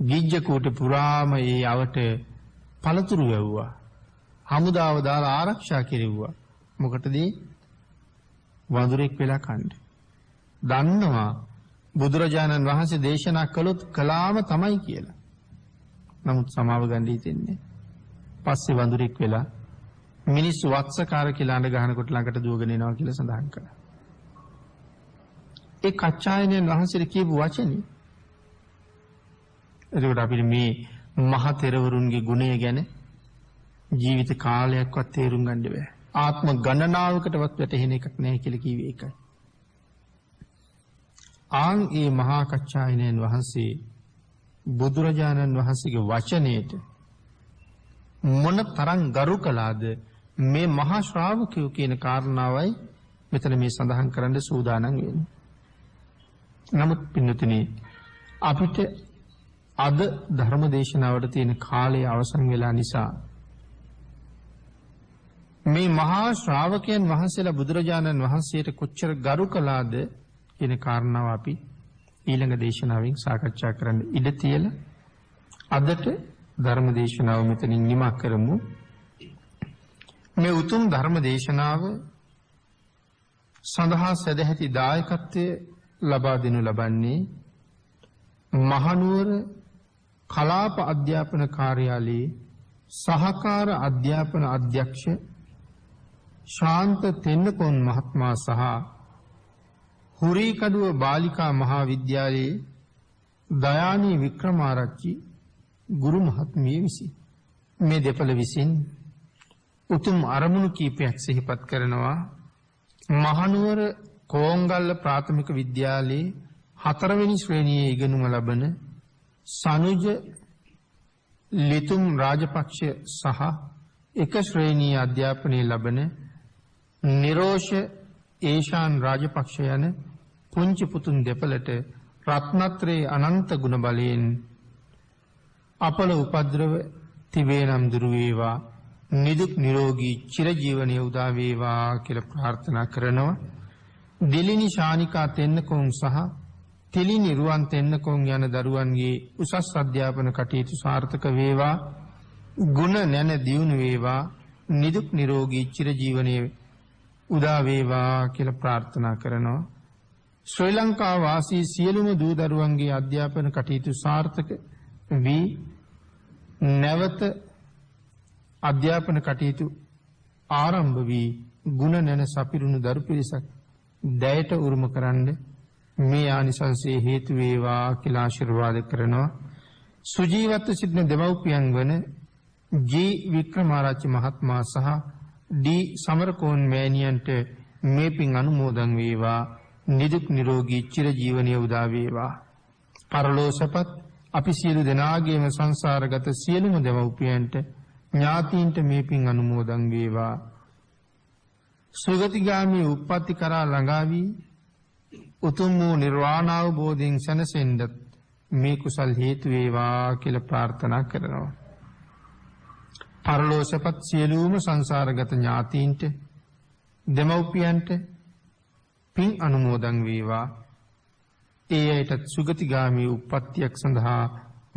ගිජ්ජකූට පුරාම ඒ අවට පළතුරු වැව්වා. හමුදාව දාලා ආරක්ෂා කෙරෙව්වා. මොකටද? වඳුරෙක් වෙලා කන්න. දන්නවා බුදුරජාණන් වහන්සේ දේශනා කළොත් කලාම තමයි කියලා. නමුත් සමාව ගන්න හිතෙන්නේ. පස්සේ වඳුරෙක් වෙලා මිනිස්සු වත්සකාර කියලා අඬ ගහනකොට ළඟට දුවගෙන එනවා කියලා සඳහන් කළා. ඒ කච්චායනයන් වහන්සේට කියපු වචනේ. එතකොට අපිට මේ මහ තෙරවරුන්ගේ ගුණය ගැන ජීවිත කාලයක්වත් තේරුම් ගන්න බෑ. ආත්ම ගණනාවකටවත් වැටහෙන එකක් නැහැ කියලා කිව්වේ ඒකයි. ආන් ඒ මහා කච්චායනයන් වහන්සේ බුදුරජාණන් වහන්සේගේ වචනයට මොන තරම් ගරු කළාද මේ මහා ශ්‍රාවකයෝ කියන කාරණාවයි මෙතන මේ සඳහන් කරන්න සූදානම් වෙන්නේ. නමුත් පින්නතුනි අපිට අද ධර්ම දේශනාවට තියෙන කාලය අවසන් වෙලා නිසා මේ මහා ශ්‍රාවකයන් වහන්සේලා බුදුරජාණන් වහන්සේට කොච්චර ගරු කළාද කියන කාරණාව අපි ඊළඟ දේශනාවෙන් සාකච්ඡා කරන්න ඉඩ තියලා අදට ධර්ම දේශනාව මෙතනින් නිමා කරමු. මේ උතුම් ධර්ම දේශනාව සඳහා සදැහැති දායකත්වය ලබා දෙනු ලබන්නේ මහනුවර කලාප අධ්‍යාපන කාර්යාලයේ සහකාර අධ්‍යාපන අධ්‍යක්ෂ ශාන්ත තෙන්නකෝන් මහත්මයා සහ හුරීකඩුව බාලිකා මහා විද්‍යාලයේ දයානී වික්‍රමාරච්චි ගුරු මහත්මිය විසින් මේ දෙපළ විසින් උතුම් අරමුණු කීපයක් සිහිපත් කරනවා. මහනුවර කෝංගල්ල ප්‍රාථමික විද්‍යාලයේ 4 වෙනි ශ්‍රේණියේ ඉගෙනුම ලබන සනුජ ලිතුම් රාජපක්ෂ සහ එක ශ්‍රේණියේ අධ්‍යාපනය ලබන නිරෝෂ ඒෂාන් රාජපක්ෂ යන පුංචි පුතුන් දෙපළට රත්නත්‍රයේ අනන්ත ගුණ බලයෙන් අපල උපද්‍රව තිබේ නම් දුරු වේවා, නිදුක් නිරෝගී චිරජීවනයේ උදා වේවා කියලා ප්‍රාර්ථනා කරනවා. දිලිනි ශානිකා තෙන්නකෝන් සහ තිලිනි රුවන් තෙන්නකෝන් යන දරුවන්ගේ උසස් අධ්‍යාපන කටයුතු සාර්ථක වේවා, ගුණ නැන දියුණු වේවා, නිදුක් නිරෝගී චිරජීවනයේ උදා වේවා කියලා ප්‍රාර්ථනා කරනවා. ශ්‍රී ලංකා වාසී සියලුම දූ දරුවන්ගේ අධ්‍යාපන කටයුතු සාර්ථක වී නැවත අධ්‍යාපන කටයුතු ආරම්භ වී ගුණ නැන සපිරුණු දරු පිරිසක් දැයට උරුම කරන්න මේ ආනිසංසයේ හේතු වේවා කියලා ආශිර්වාද කරනවා. සුජීවත්ව සිටින දෙමව්පියන් වන ජී වික්‍රමාරච්චි මහත්මයා සහ ඩී සමරකෝන් මෑණියන්ට මේ පින් අනුමෝදන් වේවා, නිදුක් නිරෝගී චිරජීවනයේ උදා වේවා. පරලෝසපත් අපි සියලු දෙනාගේම සංසාරගත සියලුම දෙමව්පියන්ට ඥාතීන්ට මේ පින් අනුමෝදන් වේවා. සුගතිගාමී උප්පත්ති කරා ළඟා වී උතුම් වූ නිර්වාණ අවබෝධයෙන් සැනසෙන්නත් මේ කුසල් හේතු වේවා කියලා ප්‍රාර්ථනා කරනවා. පරලෝසපත් සියලුම සංසාරගත ඥාතීන්ට දෙමව්පියන්ට පින් අනුමෝදන් වේවා. ඒ අයටත් සුගතිගාමී උප්පත්තියක් සඳහා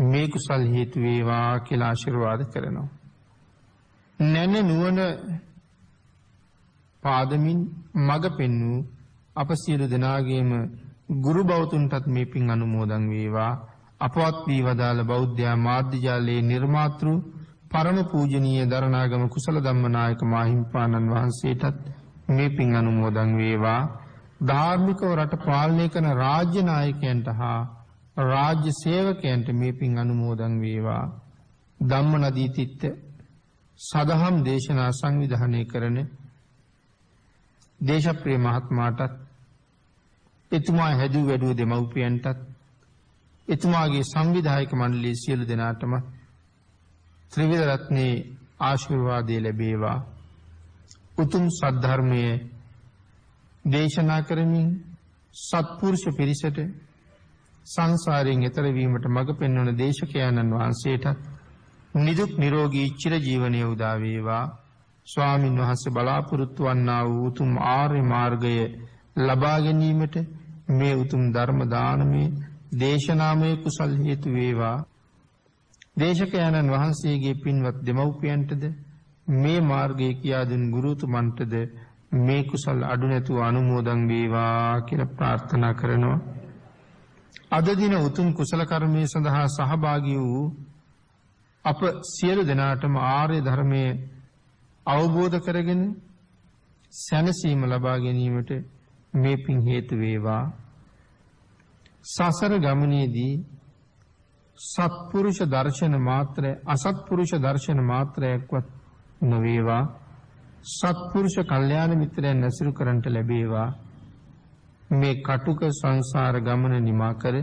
මේ කුසල් හේතු වේවා කියලා ආශිර්වාද කරනවා. නැන නුවණ පාදමින් මඟ පෙන්වූ අප සියලු දෙනාගේම ගුරු බෞතුන්ටත් මේ පින් අනුමෝදන් වේවා. අපවත් වී වදාළ බෞද්ධ මාධ්‍ය ජාලයේ නිර්මාතෘ පරම පූජනීය දරණාගම කුසල ධම්මනායක මාහිම්පාණන් වහන්සේටත් මේ පින් අනුමෝදන් වේවා. ධාර්මිකව රට පාලනය කරන රාජ්‍ය නායකයන්ට හා රාජ්‍ය සේවකයන්ට මේ පින් අනුමෝදන් වේවා. ධම්ම නදී තිත්ත සදහම් දේශනා සංවිධානය කරන දේශප්‍රිය මහත්මයාටත් එතුමා හැදූ වැඩූ දෙමව්පියන්ටත් එතුමාගේ සංවිධායක මණ්ඩලයේ සියලු දෙනාටම ත්‍රිවිධ රත්නයේ ආශිර්වාදය ලැබේවා. උතුම් සද්ධර්මයේ දේශනා කරමින් සත්පුරුෂ පිරිසට සංසාරයෙන් එතර වීමට මඟ පෙන්වන දේශකයන්න් වහන්සේට නිදුක් නිරෝගී චිරජීවනයේ උදා වේවා. ස්වාමින් වහන්සේ බලාපොරොත්තු වන්නා වූ උතුම් ආර්ය මාර්ගය ලබා ගැනීමට මේ උතුම් ධර්ම දානමේ දේශනාමය කුසල් හේතු වේවා. දේශකයන්න් වහන්සේගේ පින්වත් දෙමව්පියන්ටද මේ මාර්ගයේ කියා දුන් ගුරුතුමන්ටද මේ කුසල් අඩු නැතුව අනුමෝදන් වේවා කියලා ප්‍රාර්ථනා කරනවා. අද දින උතුම් කුසල කර්මයේ සඳහා සහභාගී වූ අප සියලු දෙනාටම ආර්ය ධර්මයේ අවබෝධ කරගෙන සැනසීම ලබා ගැනීමට මේ පින් හේතු වේවා. සසර ගමනේදී සත්පුරුෂ දර්ශන මාත්‍රය අසත්පුරුෂ දර්ශන මාත්‍රයක්වත් නොවේවා. සත්පුරුෂ කල්යාණ මිත්‍රයන් ඇසුරු කරන්ට ලැබේවා. මේ කටුක සංසාර ගමන නිමා කර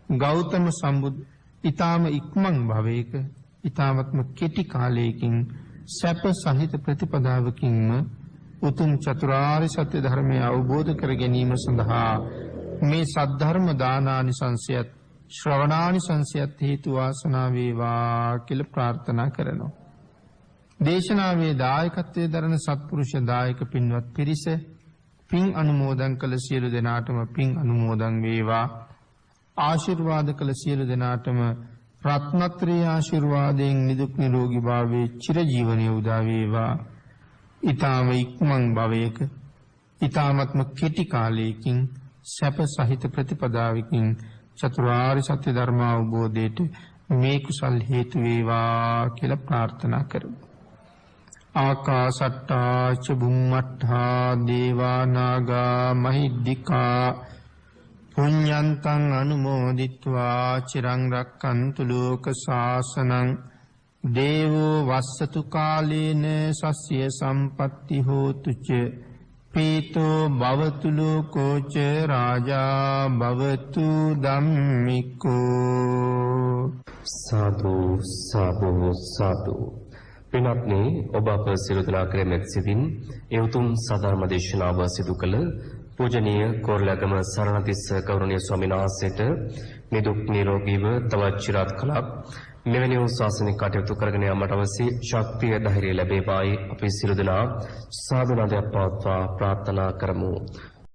ගෞතම සම්බුදු ඊ타ම ඉක්මන් භවයක ඊ타මත්ම කෙටි කාලයකින් සැප සහිත ප්‍රතිපදාවකින්ම උතුම් චතුරාර්ය සත්‍ය ධර්මය අවබෝධ කර ගැනීම සඳහා මේ සද්ධර්ම දානානිසංසයත් ශ්‍රවණානිසංසයත් හේතු වාසනා වේවා කියලා ප්‍රාර්ථනා කරනවා. දේශනාවේ දායකත්වයේ දරන සත්පුරුෂ දායක පින්වත් පිරිස පින් අනුමෝදන් කළ සියලු දෙනාටම පින් අනුමෝදන් වේවා. ආශිර්වාද කළ සියලු දෙනාටම රත්නත්‍රී ආශිර්වාදයෙන් නිදුක් නිරෝගී භාවයේ චිරජීවනයේ උදා වේවා. ඊ타ම ඉක්මන් භවයක ඊ타මත්ම කෙටි කාලයකින් සැප සහිත ප්‍රතිපදාවකින් චතුරාර්ය සත්‍ය ධර්ම අවබෝධයට මේ කුසල් හේතු වේවා කියලා ප්‍රාර්ථනා කරමු. ආකාසට්ටා ච බුම්මට්ඨා දේවා නාග මහිද්దికා පුඤ්ඤන්තං අනුමෝදිත්වා චිරං රක්ඛන්තු ලෝක ශාසනං දේවෝ වස්සතු කාලේන සස්ය සම්පatti හෝතු ච පීතෝ භවතු ලෝකෝ ච රාජා භවතු ධම්මිකෝ. සාදු සාදු සාදු. පින්වත්නි, ඔබ අප සියලු දෙනා කෙරෙහි සිටින් ඒ උතුම් සාධර්ම දේශනාව සිදු කළ පූජනීය කෝරළගම සරණතිස්ස ගෞරවනීය ස්වාමීන් වහන්සේට නිදුක් නිරෝගීව තවත් චිරාත් කලක් මෙවැනි වූ ශාසනික කටයුතු කරගෙන යාමට අවශ්‍ය ශක්තිය ධෛර්යය ලැබේවායි අපි සියලු දෙනා සාදු නදයක් පවත්වා ප්‍රාර්ථනා කරමු.